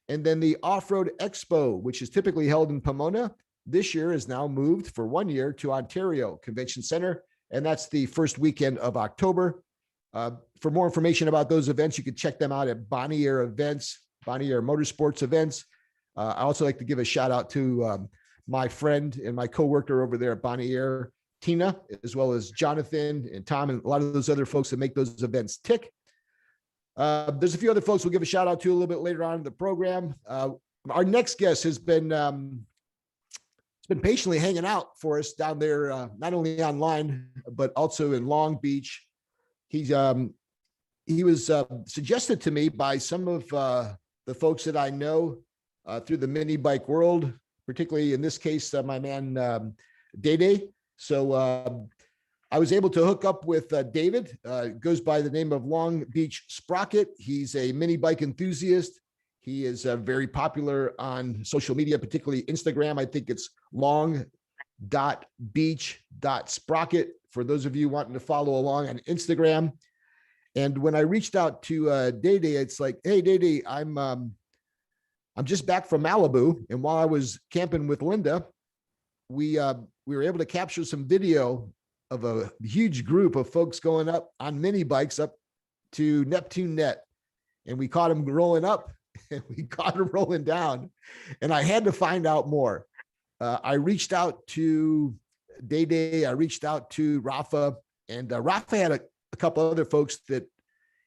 And then the Off-Road Expo, which is typically held in Pomona, this year is now moved for 1 year to Ontario Convention Center. And that's the first weekend of October. For more information about those events, you can check them out at Bonnier Events, Bonnier Motorsports Events. I also like to give a shout out to my friend and my coworker over there at Bonnier, Tina, as well as Jonathan and Tom and a lot of those other folks that make those events tick. There's a few other folks we'll give a shout out to a little bit later on in the program. Our next guest has been patiently hanging out for us down there, not only online, but also in Long Beach. He was suggested to me by some of the folks that I know through the mini bike world, particularly in this case, my man, Day. So I was able to hook up with David, goes by the name of Long Beach Sprocket. He's a mini bike enthusiast. He is very popular on social media, particularly Instagram. I think it's long.beach.sprocket for those of you wanting to follow along on Instagram. And when I reached out to Day, it's like, hey, Day, I'm just back from Malibu. And while I was camping with Linda, we were able to capture some video of a huge group of folks going up on mini bikes up to Neptune Net. And we caught them rolling up and we caught them rolling down. And I had to find out more. I reached out to Day. I reached out to Rafa, and Rafa had a couple other folks that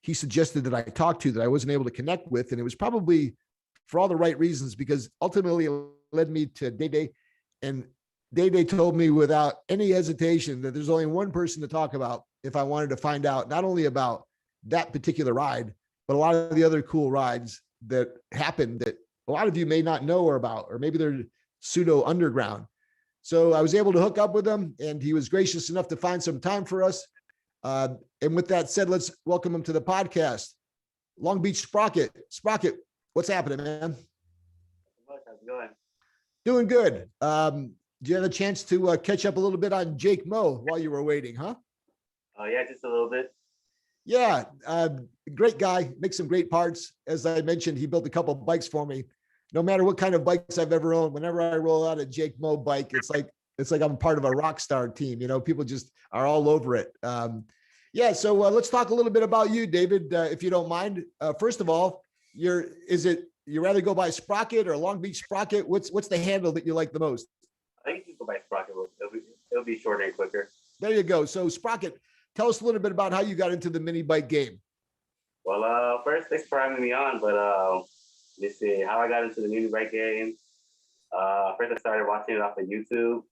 he suggested that I talk to that I wasn't able to connect with. And it was probably for all the right reasons, because ultimately it led me to Day. And Day told me without any hesitation that there's only one person to talk about if I wanted to find out not only about that particular ride, but a lot of the other cool rides that happened that a lot of you may not know about, or maybe they're pseudo underground. So I was able to hook up with him, and he was gracious enough to find some time for us. And with that said, let's welcome him to the podcast. Long Beach Sprocket. Sprocket, what's happening, man? How's it going? Doing good. Do you have a chance to catch up a little bit on Jake Moe while you were waiting, huh? Oh, yeah, just a little bit. Yeah, great guy, makes some great parts. As I mentioned, he built a couple of bikes for me. No matter what kind of bikes I've ever owned, whenever I roll out a Jake Moe bike, it's like I'm part of a rock star team. You know, people just are all over it. Yeah, so let's talk a little bit about you, David, if you don't mind. First of all, you rather go by Sprocket or Long Beach Sprocket? What's the handle that you like the most? I think you can go by Sprocket. It'll be shorter and quicker. There you go. So Sprocket, tell us a little bit about how you got into the mini bike game. Well, first, thanks for having me on. But let's see how I got into the mini bike game. First, I started watching it off of YouTube,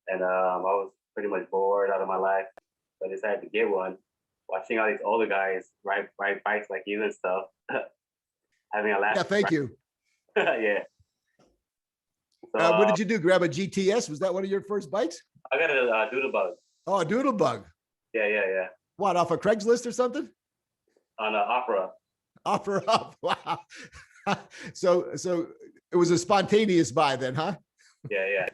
and I was pretty much bored out of my life. So I decided to get one. Watching all these older guys ride bikes like you and stuff. Having a laugh. Yeah, thank you. Yeah. So, what did you do? Grab a GTS? Was that one of your first bikes? I got a Doodle Bug. Oh, a Doodle Bug. Yeah. What, off of Craigslist or something? On Opera. Opera up. Wow. So it was a spontaneous buy then, huh? Yeah.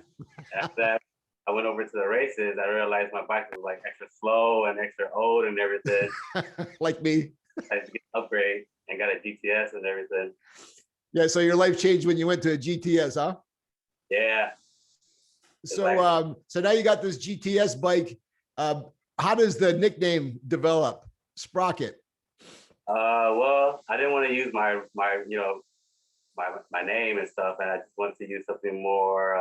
After that, I went over to the races. I realized my bike was like extra slow and extra old and everything. Like me. I had to get an upgrade and got a GTS and everything. Yeah, so your life changed when you went to a GTS, huh? Yeah, So now you got this GTS bike. How does the nickname develop? Sprocket. Well, I didn't want to use my name and stuff, and I just wanted to use something more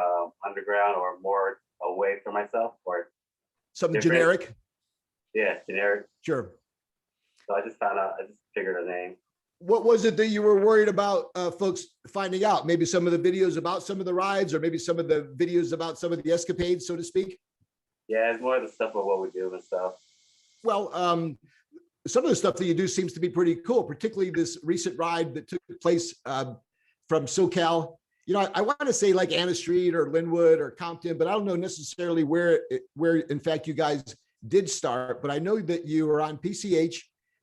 underground or more away from myself or Something different. generic. Yeah, generic. Sure. So I just figured a name. What was it that you were worried about folks finding out? Maybe some of the videos about some of the rides, or maybe some of the videos about some of the escapades, so to speak? Yeah, it's more of the stuff of what we do and stuff. Well, some of the stuff that you do seems to be pretty cool, particularly this recent ride that took place from SoCal. You know, I want to say like Anna Street or Linwood or Compton, but I don't know necessarily where in fact you guys did start, but I know that you were on PCH.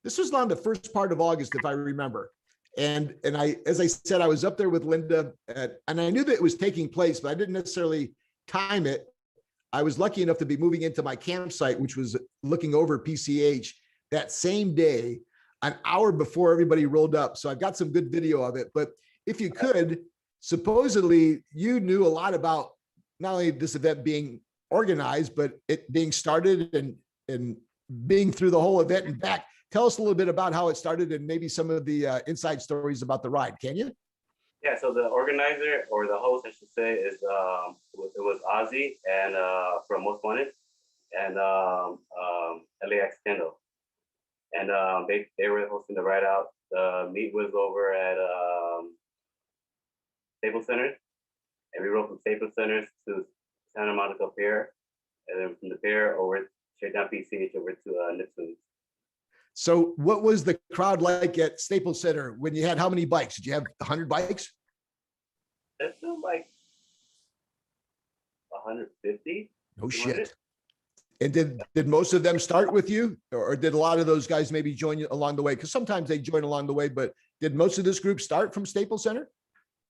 This was on the first part of August, if I remember. And as I said, I was up there with Linda and I knew that it was taking place, but I didn't necessarily time it. I was lucky enough to be moving into my campsite, which was looking over PCH that same day, an hour before everybody rolled up. So I've got some good video of it, but if you could, supposedly you knew a lot about not only this event being organized, but it being started and being through the whole event and back. Tell us a little bit about how it started and maybe some of the inside stories about the ride. Can you? Yeah, so the organizer or the host, I should say, is it was Ozzy and from Most Wanted and LAX Kendall, and they were hosting the ride out. The meet was over at Staples Center, and we rode from Staples Center to Santa Monica Pier, and then from the pier over straight down PCH over to Nipsey. So what was the crowd like at Staples Center when you had how many bikes? Did you have 100 bikes? That's still like 150. No shit. And did most of them start with you, or did a lot of those guys maybe join you along the way? Because sometimes they join along the way, but did most of this group start from Staples Center?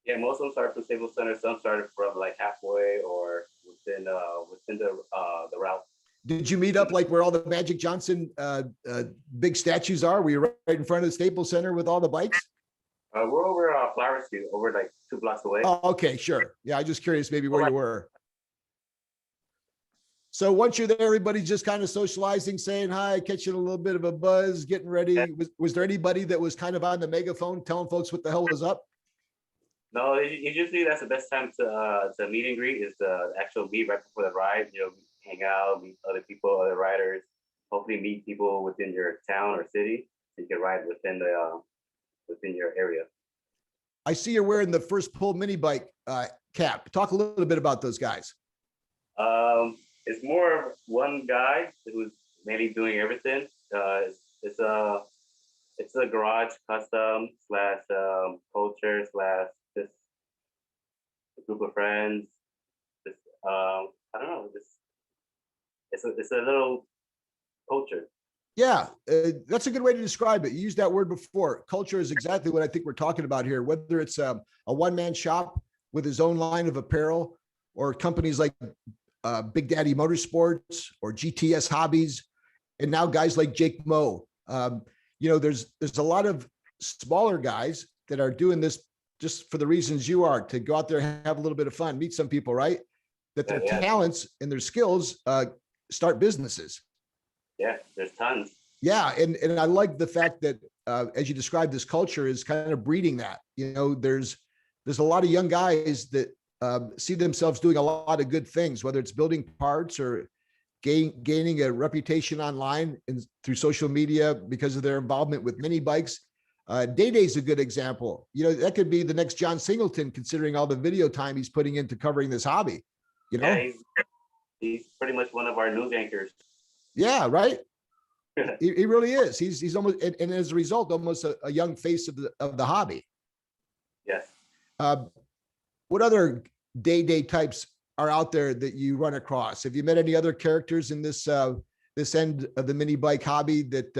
Yeah, most of them started from Staples Center. Some started from like halfway or within the route. Did you meet up like where all the Magic Johnson big statues are? Were you right in front of the Staples Center with all the bikes? We're over Flower Street, over like 2 blocks away. Oh, okay, sure. Yeah, I'm just curious maybe where you were. So once you're there, everybody's just kind of socializing, saying hi, catching a little bit of a buzz, getting ready. Yeah. Was there anybody that was kind of on the megaphone telling folks what the hell was up? No, usually that's the best time to meet and greet is the actual meet right before the ride. You know, hang out, meet other people, other riders, hopefully meet people within your town or city so you can ride within your area. I see you're wearing the First Pull mini bike cap. Talk a little bit about those guys. It's more of one guy who's mainly doing everything. It's a garage custom slash culture slash just a group of friends. Just I don't know. It's a little culture. Yeah, that's a good way to describe it. You used that word before. Culture is exactly what I think we're talking about here. Whether it's a one-man shop with his own line of apparel, or companies like Big Daddy Motorsports or GTS Hobbies, and now guys like Jake Moe. You know, there's a lot of smaller guys that are doing this just for the reasons you are, to go out there and have a little bit of fun, meet some people, right? That their talents and their skills start businesses. Yeah, there's tons. Yeah, and I like the fact that as you described, this culture is kind of breeding that. You know, there's a lot of young guys that see themselves doing a lot of good things, whether it's building parts or gaining a reputation online and through social media because of their involvement with mini bikes. Day-Day's a good example. You know, that could be the next John Singleton, considering all the video time he's putting into covering this hobby. You know, yeah, he's pretty much one of our news anchors. Yeah, right. He really is. He's almost, and as a result, almost a young face of the hobby. Yes. What other Day-Day types are out there that you run across? Have you met any other characters in this end of the mini bike hobby that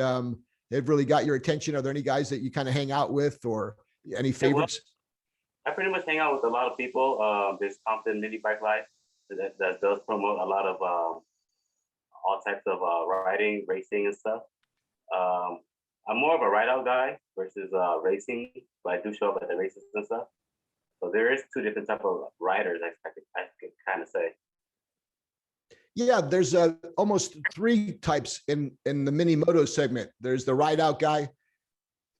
have really got your attention? Are there any guys that you kind of hang out with, or any favorites? I pretty much hang out with a lot of people. There's Compton Mini Bike Life that does promote a lot of all types of riding, racing, and stuff. I'm more of a ride out guy versus racing, but I do show up at the races and stuff. So there is two different type of riders, I could kind of say. Yeah, there's almost three types in the mini moto segment. There's the ride out guy,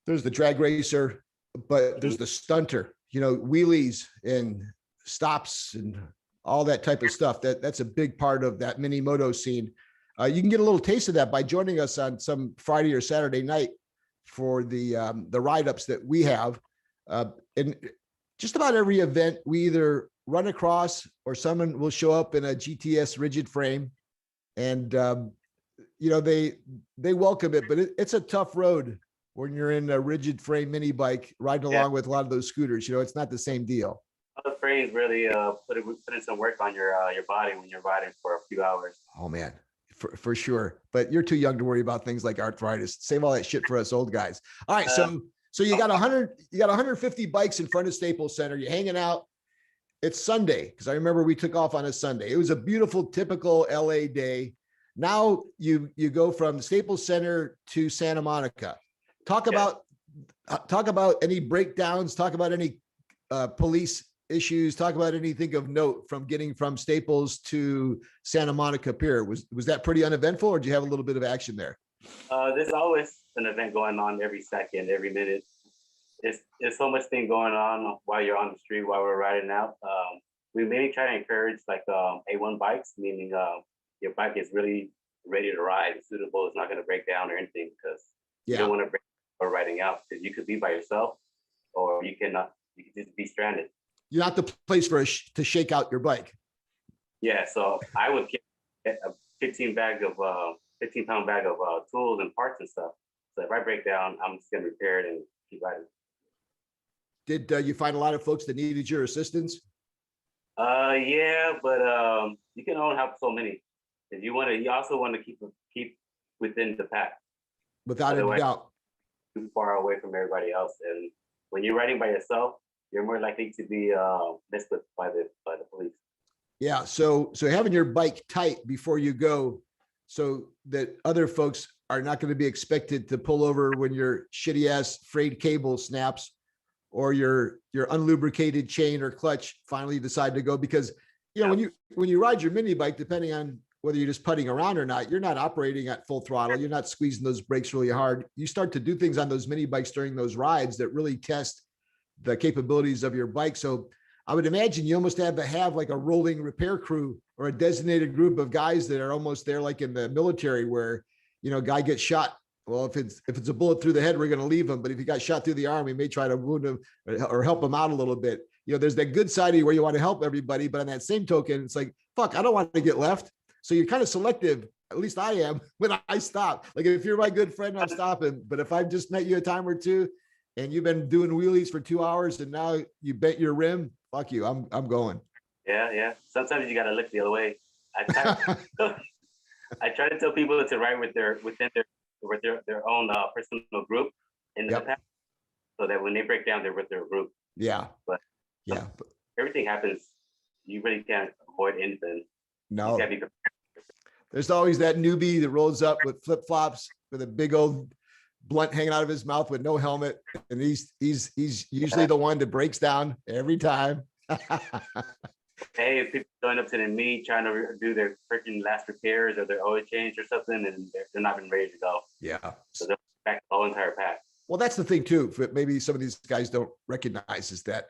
there's the drag racer, but there's the stunter, wheelies and stops and all that type of stuff. That's a big part of that mini moto scene. You can get a little taste of that by joining us on some Friday or Saturday night for the ride ups that we have. And just about every event, we either run across or someone will show up in a GTS rigid frame, and they welcome it, but it's a tough road when you're in a rigid frame mini bike riding along with a lot of those scooters. It's not the same deal. The frames really put in some work on your body when you're riding for a few hours. Oh man, for sure. But you're too young to worry about things like arthritis. Save all that shit for us old guys. All right, so you got 150 bikes in front of Staples Center. You're hanging out. It's Sunday, because I remember we took off on a Sunday. It was a beautiful, typical LA day. Now you go from Staples Center to Santa Monica. Talk about any breakdowns. Talk about any police issues. Talk about anything of note from getting from Staples to Santa Monica Pier. Was that pretty uneventful, or did you have a little bit of action there? There's always an event going on every second, every minute. There's so much thing going on while you're on the street, while we're riding out. We mainly try to encourage like A1 bikes, meaning your bike is really ready to ride, it's suitable, it's not going to break down or anything, because you don't want to break or riding out, because you could be by yourself, or you could just be stranded. You're not the place to shake out your bike. Yeah, so I would get a 15-pound bag of tools and parts and stuff. So if I break down, I'm just gonna repair it and keep riding. Did you find a lot of folks that needed your assistance? Yeah, but you can only have so many. If you also want to keep within the pack. Without a doubt. Too far away from everybody else, and when you're riding by yourself, you're more likely to be messed with by the police. Yeah. So having your bike tight before you go, so that other folks are not going to be expected to pull over when your shitty ass frayed cable snaps, or your unlubricated chain or clutch finally decide to go, because when you ride your mini bike, depending on whether you're just putting around or not, you're not operating at full throttle. You're not squeezing those brakes really hard. You start to do things on those mini bikes during those rides that really test the capabilities of your bike. So I would imagine you almost have to have like a rolling repair crew or a designated group of guys that are almost there, like in the military, where, guy gets shot. Well, if it's a bullet through the head, we're going to leave him. But if he got shot through the arm, we may try to wound him or help him out a little bit. There's that good side of you where you want to help everybody, but on that same token, it's like, fuck, I don't want to get left. So you're kind of selective. At least I am when I stop. Like if you're my good friend, I'm stopping. But if I've just met you a time or two and you've been doing wheelies for 2 hours and now you bent your rim, fuck you. I'm going. Yeah. Sometimes you got to look the other way. I try to tell people to ride with their own personal group in the past, so that when they break down, they're with their group. Yeah. But everything happens. You really can't avoid anything. No. You gotta be prepared. There's always that newbie that rolls up with flip flops with a big old blunt hanging out of his mouth with no helmet, and he's usually the one that breaks down every time. Hey, if people going up to me trying to do their freaking last repairs or their oil change or something, and they're not even ready to go. Yeah. So they'll back the whole entire pack. Well, that's the thing too. Maybe some of these guys don't recognize is that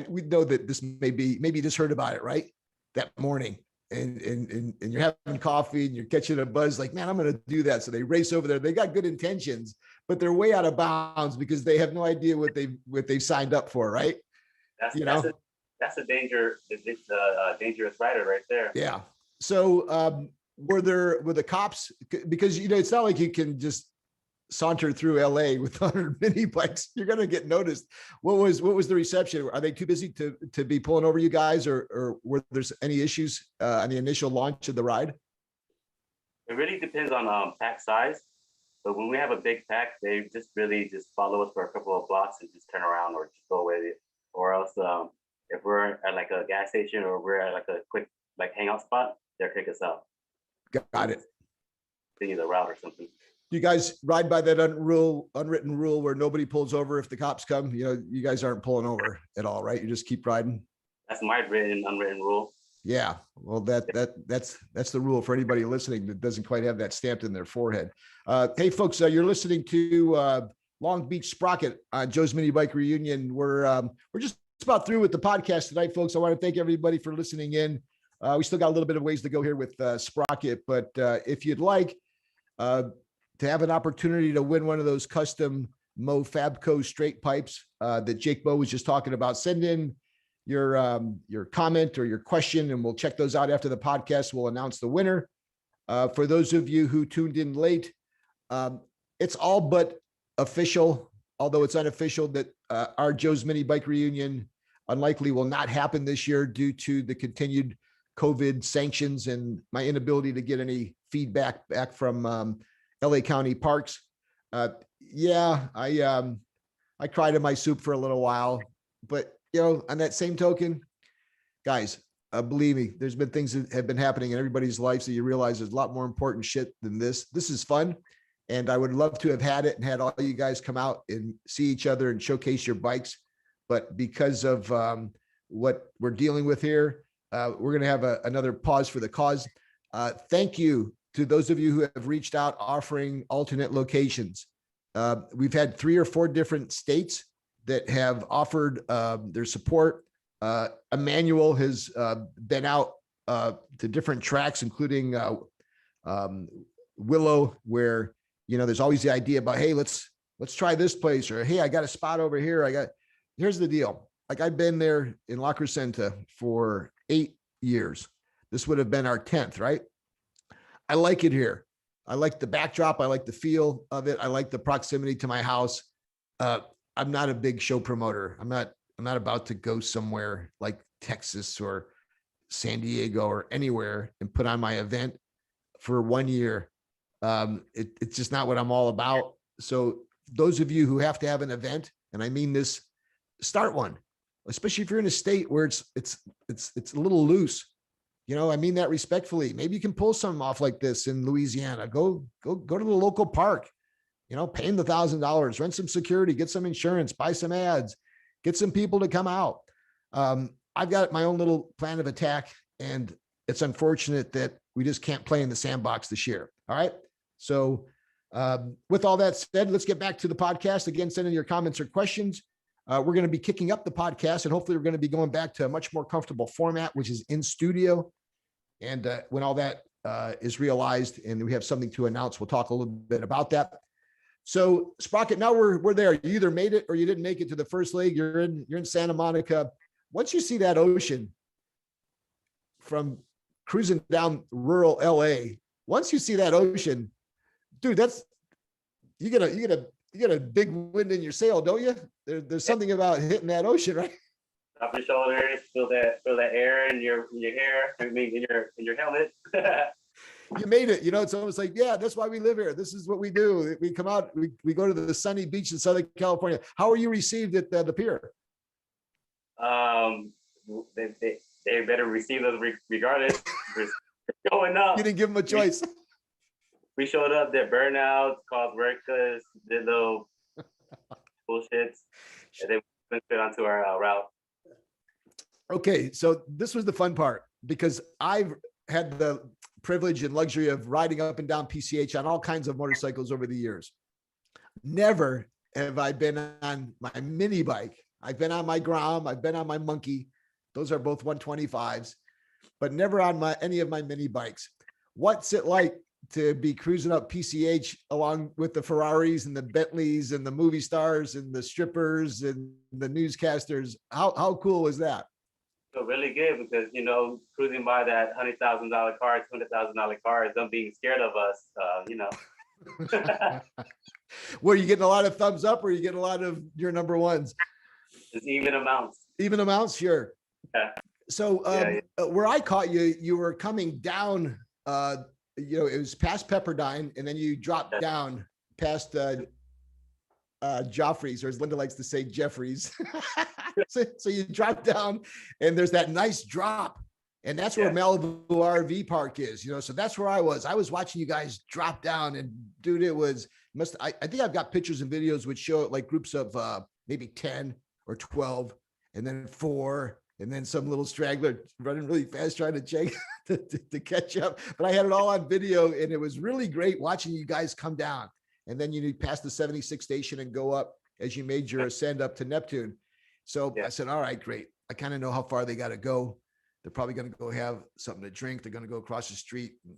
we know that this maybe you just heard about it, right? That morning. And you're having coffee and you're catching a buzz, like, man, I'm going to do that. So they race over there. They got good intentions, but they're way out of bounds because they have no idea what they've signed up for, right? That's a dangerous rider right there. Yeah. So were the cops, because it's not like you can just saunter through LA with 100 mini bikes. You're going to get noticed. What was the reception? Are they too busy to be pulling over you guys, or were there any issues on the initial launch of the ride? It really depends on pack size. But when we have a big pack, they just follow us for a couple of blocks and just turn around or just go away. Or else if we're at like a gas station or we're at like a quick like hangout spot, they'll kick us out. Got it. Continue the route or something. Do you guys ride by that unwritten rule where nobody pulls over if the cops come? You guys aren't pulling over at all, right? You just keep riding. That's my unwritten rule. Yeah. Well, that's the rule for anybody listening that doesn't quite have that stamped in their forehead. Hey, folks, you're listening to Long Beach Sprocket on Joe's Mini Bike Reunion. We're just about through with the podcast tonight, folks. I want to thank everybody for listening in. We still got a little bit of ways to go here with Sprocket, but if you'd like to have an opportunity to win one of those custom Moe Fabco straight pipes that Jake Moe was just talking about, send in your comment or your question, and we'll check those out after the podcast. We'll announce the winner. For those of you who tuned in late, it's all but official, although it's unofficial, that our Joe's Mini Bike Reunion unlikely will not happen this year due to the continued COVID sanctions and my inability to get any feedback back from LA County Parks. Yeah, I cried in my soup for a little while, but on that same token, guys, believe me, there's been things that have been happening in everybody's lives that you realize there's a lot more important shit than this. This is fun. And I would love to have had it and had all you guys come out and see each other and showcase your bikes. But because of what we're dealing with here, we're going to have another pause for the cause. Thank you to those of you who have reached out offering alternate locations. We've had 3 or 4 different states that have offered their support. Emmanuel has been out to different tracks, including Willow, where there's always the idea about, hey, let's try this place, or hey, I got a spot over here. Here's the deal. Like, I've been there in La Crescenta for 8 years. This would have been our 10th, right? I like it here. I like the backdrop. I like the feel of it. I like the proximity to my house. I'm not a big show promoter. I'm not about to go somewhere like Texas or San Diego or anywhere and put on my event for 1 year. It's just not what I'm all about. So those of you who have to have an event, and I mean this, start one, especially if you're in a state where it's a little loose. I mean that respectfully. Maybe you can pull something off like this in Louisiana. Go to the local park. Paying the $1,000, rent some security, get some insurance, buy some ads, get some people to come out. I've got my own little plan of attack, and it's unfortunate that we just can't play in the sandbox this year. All right. So with all that said, let's get back to the podcast. Again, send in your comments or questions. We're going to be kicking up the podcast, and hopefully we're going to be going back to a much more comfortable format, which is in studio. And when all that is realized and we have something to announce, we'll talk a little bit about that. So Sprocket, now we're there. You either made it or you didn't make it to the first leg. You're in Santa Monica. Once you see that ocean from cruising down rural LA, once you see that ocean, dude, you get a big wind in your sail, don't you? There's something about hitting that ocean, right? Off your shoulders, feel that air in your hair. I mean, in your helmet. You made it. It's almost like, yeah, that's why we live here. This is what we do. We come out, we go to the sunny beach in Southern California. How are you received at the pier? They better receive us regardless. We're going up. You didn't give them a choice. We showed up, did burnouts, caused workers, did little bullshits, and then we went onto our route. Okay, so this was the fun part, because I've had the privilege and luxury of riding up and down PCH on all kinds of motorcycles over the years. Never have I been on my mini bike. I've been on my Grom, I've been on my Monkey. Those are both 125s, but never on any of my mini bikes. What's it like to be cruising up PCH along with the Ferraris and the Bentleys and the movie stars and the strippers and the newscasters? How cool was that? So really good, because cruising by that $100,000 car, $200,000 cars, them being scared of us, Were you getting a lot of thumbs up, or you getting a lot of your number ones? It's even amounts. Even amounts, sure. Yeah. So where I caught you, you were coming down. It was past Pepperdine, and then you dropped down past Joffrey's, or as Linda likes to say, Jeffrey's. so you drop down, and there's that nice drop, and that's where Malibu RV Park is. So that's where I was. I was watching you guys drop down, and dude, I think I've got pictures and videos which show like groups of maybe 10 or 12, and then 4, and then some little straggler running really fast trying to check to catch up. But I had it all on video, and it was really great watching you guys come down. And then you pass the 76 station and go up as you made your ascent up to Neptune. So I said, all right, great. I kind of know how far they got to go. They're probably going to go have something to drink. They're going to go across the street and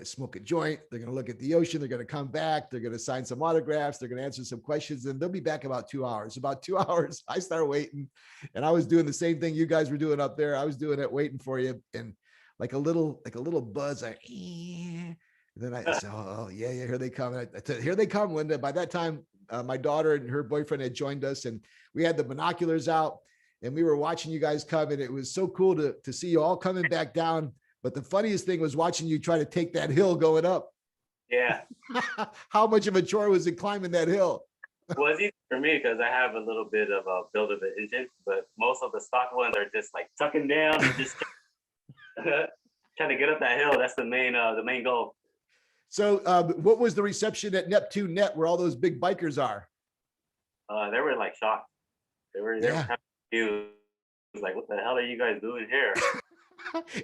smoke a joint. They're going to look at the ocean. They're going to come back. They're going to sign some autographs. They're going to answer some questions, and they'll be back about 2 hours. About 2 hours, I started waiting, and I was doing the same thing you guys were doing up there. I was doing it, waiting for you, and like a little buzz. And then I said, oh yeah, here they come. And I said, here they come, Linda. By that time, my daughter and her boyfriend had joined us, and we had the binoculars out, and we were watching you guys come, and it was so cool to see you all coming back down. But the funniest thing was watching you try to take that hill going up. Yeah. How much of a chore was it climbing that hill? Well, it's easy for me because I have a little bit of a build of an engine, but most of the stock ones are just like tucking down and just trying to get up that hill. That's the main goal. So what was the reception at Neptune Net where all those big bikers are? They were like shocked. They were kind of confused. It was like, what the hell are you guys doing here?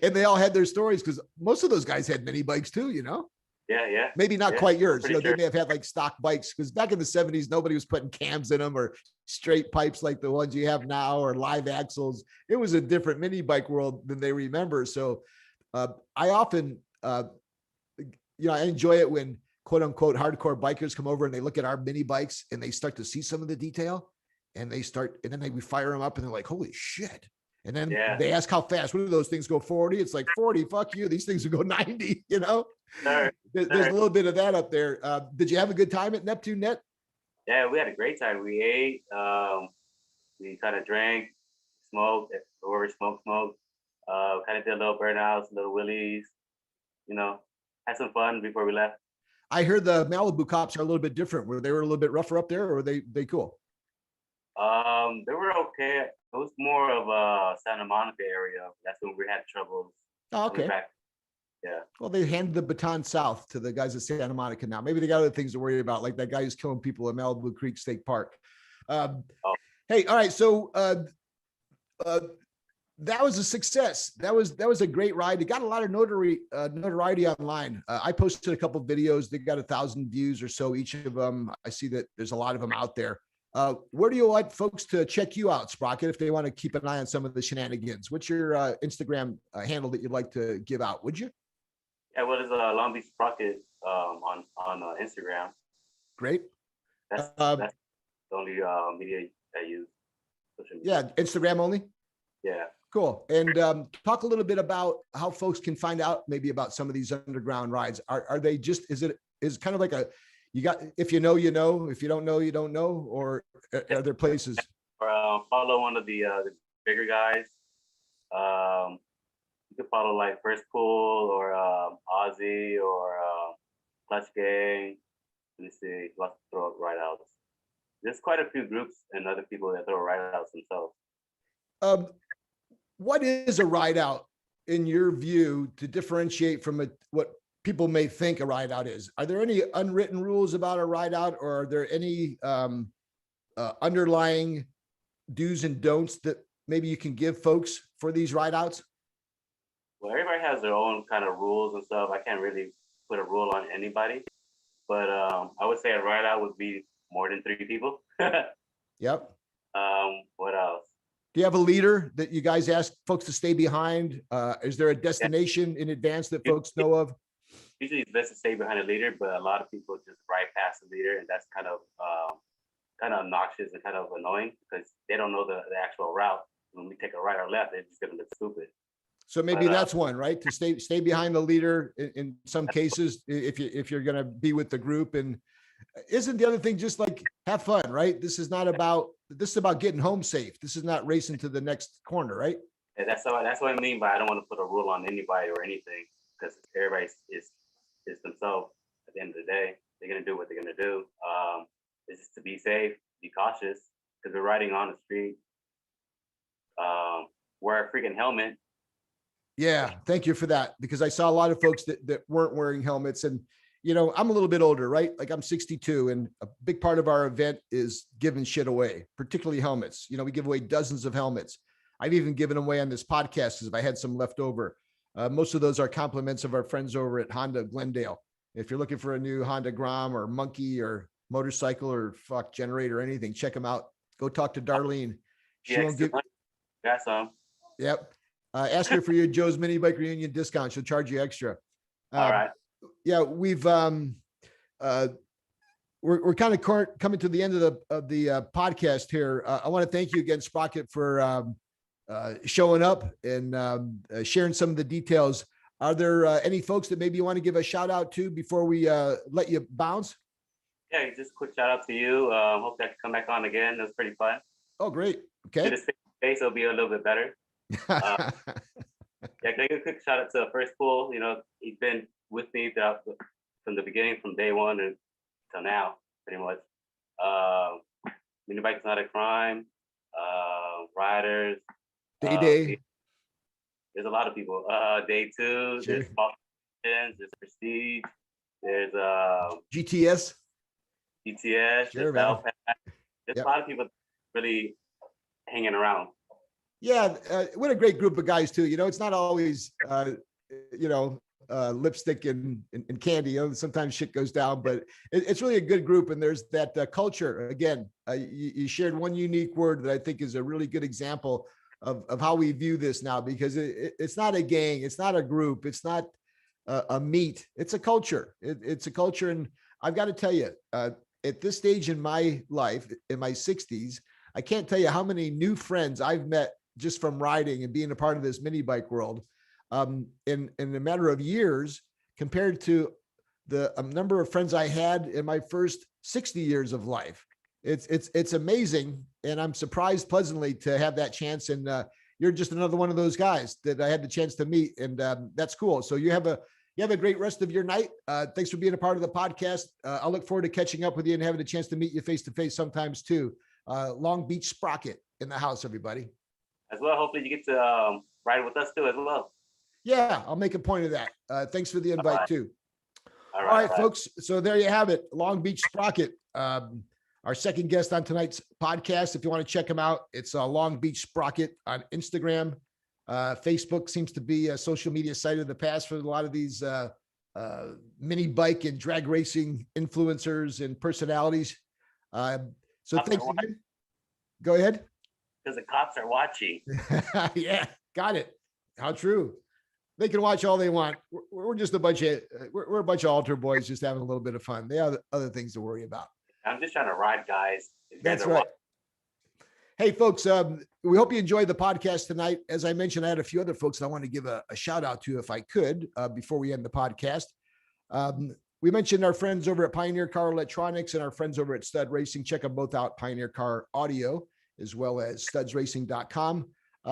And they all had their stories, because most of those guys had mini bikes too, Yeah. Maybe not quite yours. Sure. They may have had like stock bikes, because back in the 70s, nobody was putting cams in them or straight pipes like the ones you have now, or live axles. It was a different mini bike world than they remember. So I often, I enjoy it when quote unquote hardcore bikers come over and they look at our mini bikes and they start to see some of the detail, and then we fire them up and they're like, holy shit. And then they ask how fast. What do those things go? 40? It's like 40. Fuck you. These things will go 90. There's a little bit of that up there. Did you have a good time at Neptune Net? Yeah, we had a great time. We ate. We kind of drank, smoked. Whoever smoked. Kind of did a little burnouts, little wheelies. Had some fun before we left. I heard the Malibu cops are a little bit different. Were they a little bit rougher up there, or were they cool? They were okay. It was more of a Santa Monica area. That's when we had troubles. Oh, okay. Yeah. Well, they handed the baton south to the guys at Santa Monica now. Maybe they got other things to worry about, like that guy who's killing people at Malibu Creek State Park. Hey, all right. So that was a success. That was a great ride. It got a lot of notoriety online. I posted a couple of videos. They got 1,000 views or so each of them. I see that there's a lot of them out there. Where do you want folks to check you out, Sprocket, if they want to keep an eye on some of the shenanigans? What's your Instagram handle that you'd like to give out? Would you? Yeah, well, it's Long Beach Sprocket on Instagram. Great. That's the only media I use. Yeah, Instagram only? Yeah. Cool. And talk a little bit about how folks can find out maybe about some of these underground rides. Are they just, is it kind of like if you know, if you don't know, you don't know, or are there places? Or follow one of the bigger guys. You could follow like First Pool or Ozzy or Clutch Gang. Let me see, lots of throw ride outs. There's quite a few groups and other people that throw ride outs themselves. What is a ride out in your view to differentiate from what people may think a ride out is? Are there any unwritten rules about a ride out, or are there any underlying do's and don'ts that maybe you can give folks for these ride outs? Well, everybody has their own kind of rules and stuff. I can't really put a rule on anybody, but I would say a ride out would be more than 3 people. Yep. What else? Do you have a leader that you guys ask folks to stay behind? Is there a destination in advance that folks know of? Usually it's best to stay behind a leader, but a lot of people just ride past the leader, and that's kind of obnoxious and kind of annoying because they don't know the actual route. When we take a right or left, they're just gonna look stupid. So maybe that's one, right? To stay behind the leader in some cases, if you're gonna be with the group. And isn't the other thing just like have fun, right? This is about getting home safe. This is not racing to the next corner, right? And that's what I mean by I don't want to put a rule on anybody or anything, because everybody is themselves at the end of the day. They're gonna do what they're gonna do. It's just to be safe, be cautious, because we're riding on the street. Wear a freaking helmet. Yeah, thank you for that, because I saw a lot of folks that weren't wearing helmets. And I'm a little bit older, right? Like I'm 62, and a big part of our event is giving shit away, particularly helmets. We give away dozens of helmets. I've even given them away on this podcast if I had some left over. Most of those are compliments of our friends over at Honda Glendale. If you're looking for a new Honda Grom or Monkey or motorcycle or generator or anything, check them out. Go talk to Darlene. She won't give. Got some. Yep. Ask her for your Joe's Mini Bike Reunion discount. She'll charge you extra. All right. Yeah, we've we're kind of coming to the end of the podcast here. I want to thank you again, Sprocket, for showing up and sharing some of the details. Are there any folks that maybe you want to give a shout out to before we let you bounce? Yeah, just a quick shout out to you. Hope that I can come back on again. That was pretty fun. Oh, great. Okay. Face will be a little bit better. Yeah, can I give a quick shout out to First Pool? You know, he's been with me from the beginning, from day one until now, pretty much. Mini Bike is Not a Crime. Riders. Day. There's a lot of people. Day 2. Sure. There's Prestige. There's GTS. There's Sure, man. There's a lot of people really hanging around. Yeah, what a great group of guys too. You know, it's not always lipstick and candy. You know, sometimes shit goes down, but it's really a good group. And there's that culture. Again, you shared one unique word that I think is a really good example of how we view this now, because it's not a gang, it's not a group, it's not a meet, it's a culture. It's a culture. And I've got to tell you, at this stage in my life, in my 60s, I can't tell you how many new friends I've met just from riding and being a part of this mini bike world in a matter of years, compared to the number of friends I had in my first 60 years of life. It's amazing. And I'm surprised pleasantly to have that chance. And you're just another one of those guys that I had the chance to meet. And that's cool. So you have a great rest of your night. Thanks for being a part of the podcast. I'll look forward to catching up with you and having a chance to meet you face to face sometimes too. Long Beach Sprocket in the house, everybody. As well, hopefully you get to ride with us too as well. Yeah, I'll make a point of that. Thanks for the invite too. All right, folks. So there you have it. Long Beach Sprocket, our second guest on tonight's podcast. If you want to check him out, it's Long Beach Sprocket on Instagram. Facebook seems to be a social media site of the past for a lot of these mini bike and drag racing influencers and personalities. So thanks again. Go ahead. Because the cops are watching. Yeah, got it. How true. They can watch all they want. We're just a bunch of altar boys just having a little bit of fun. They have other things to worry about. I'm just trying to ride, guys. That's right. Hey, folks, we hope you enjoyed the podcast tonight. As I mentioned, I had a few other folks that I want to give a shout out to if I could before we end the podcast. We mentioned our friends over at Pioneer Car Electronics and our friends over at Stud Racing. Check them both out, Pioneer Car Audio, as well as studsracing.com.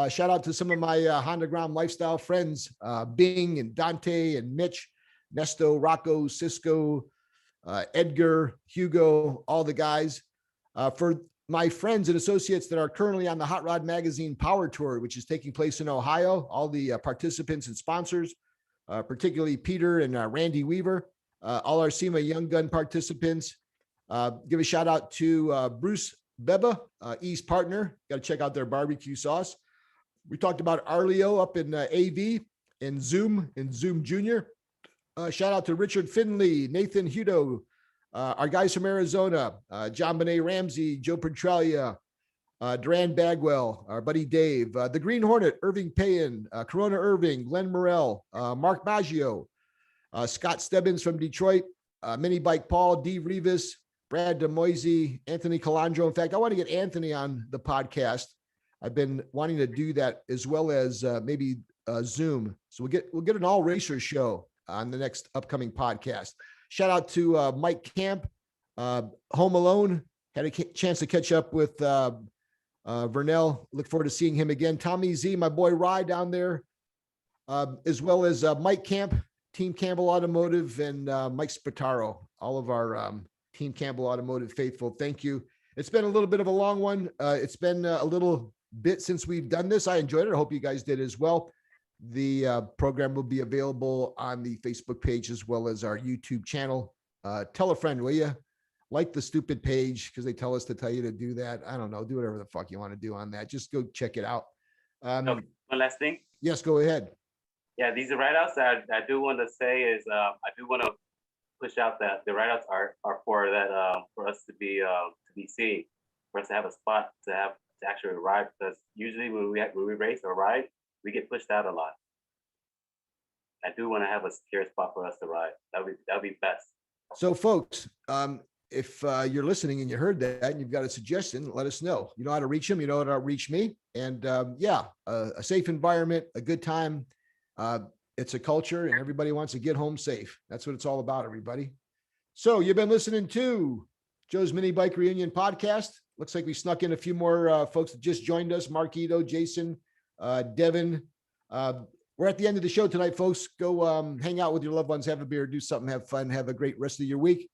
Shout out to some of my Honda Grom lifestyle friends, Bing and Dante and Mitch, Nesto, Rocco, Cisco, Edgar, Hugo, all the guys. For my friends and associates that are currently on the Hot Rod Magazine Power Tour, which is taking place in Ohio, all the participants and sponsors, particularly Peter and Randy Weaver, all our SEMA Young Gun participants. Give a shout out to Bruce Beba, East Partner. Got to check out their barbecue sauce. We talked about Arleo up in AV and Zoom Junior. Shout out to Richard Finley, Nathan Hudo, our guys from Arizona, John Benet Ramsey, Joe Petralia, Duran Bagwell, our buddy Dave, the Green Hornet, Irving Payan, Corona Irving, Glenn Morrell, Mark Maggio, Scott Stebbins from Detroit, Mini Bike Paul, D. Rivas, Brad DeMoisey, Anthony Calandro. In fact, I want to get Anthony on the podcast. I've been wanting to do that, as well as maybe Zoom. So we'll get an all racer show on the next upcoming podcast. Shout out to Mike Camp, Home Alone. Had a chance to catch up with Vernell. Look forward to seeing him again. Tommy Z, my boy Rye down there, as well as Mike Camp, Team Campbell Automotive, and Mike Spataro, all of our Team Campbell Automotive faithful. Thank you. It's been a little bit of a long one. It's been a little bit since we've done this. I enjoyed it. I hope you guys did as well. The program will be available on the Facebook page as well as our YouTube channel. Tell a friend, will you? Like the stupid page, because they tell us to tell you to do that. I don't know. Do whatever the fuck you want to do on that. Just go check it out. So one last thing. Yes, go ahead. Yeah, these are write-outs that I do want to say is I do want to push out that the write-outs are for that for us to be seen, for us to have a spot to actually ride, because usually when we race or ride, we get pushed out a lot. I do want to have a secure spot for us to ride. That'd be best. So folks, if you're listening and you heard that and you've got a suggestion, let us know. You know how to reach them. You know how to reach me. And a safe environment, a good time. It's a culture and everybody wants to get home safe. That's what it's all about, everybody. So you've been listening to Joe's Mini Bike Reunion podcast. Looks like we snuck in a few more folks that just joined us. Marquito, Jason, Devin. We're at the end of the show tonight, folks. Go hang out with your loved ones, have a beer, do something, have fun, have a great rest of your week.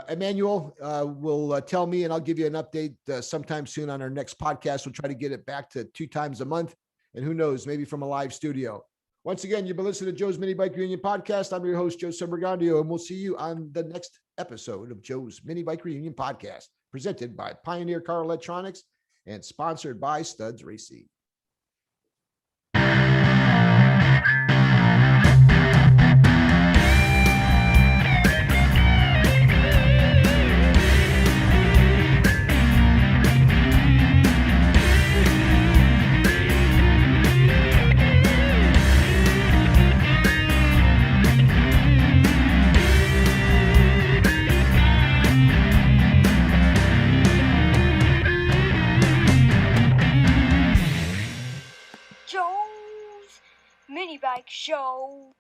Emmanuel will tell me, and I'll give you an update sometime soon on our next podcast. We'll try to get it back to 2 times a month, and who knows, maybe from a live studio. Once again, you've been listening to Joe's Mini Bike Reunion podcast. I'm your host, Joe Sembergandio, and we'll see you on the next episode of Joe's Mini Bike Reunion podcast, presented by Pioneer Car Electronics and sponsored by Studs Racing. Joe's Mini Bike Show.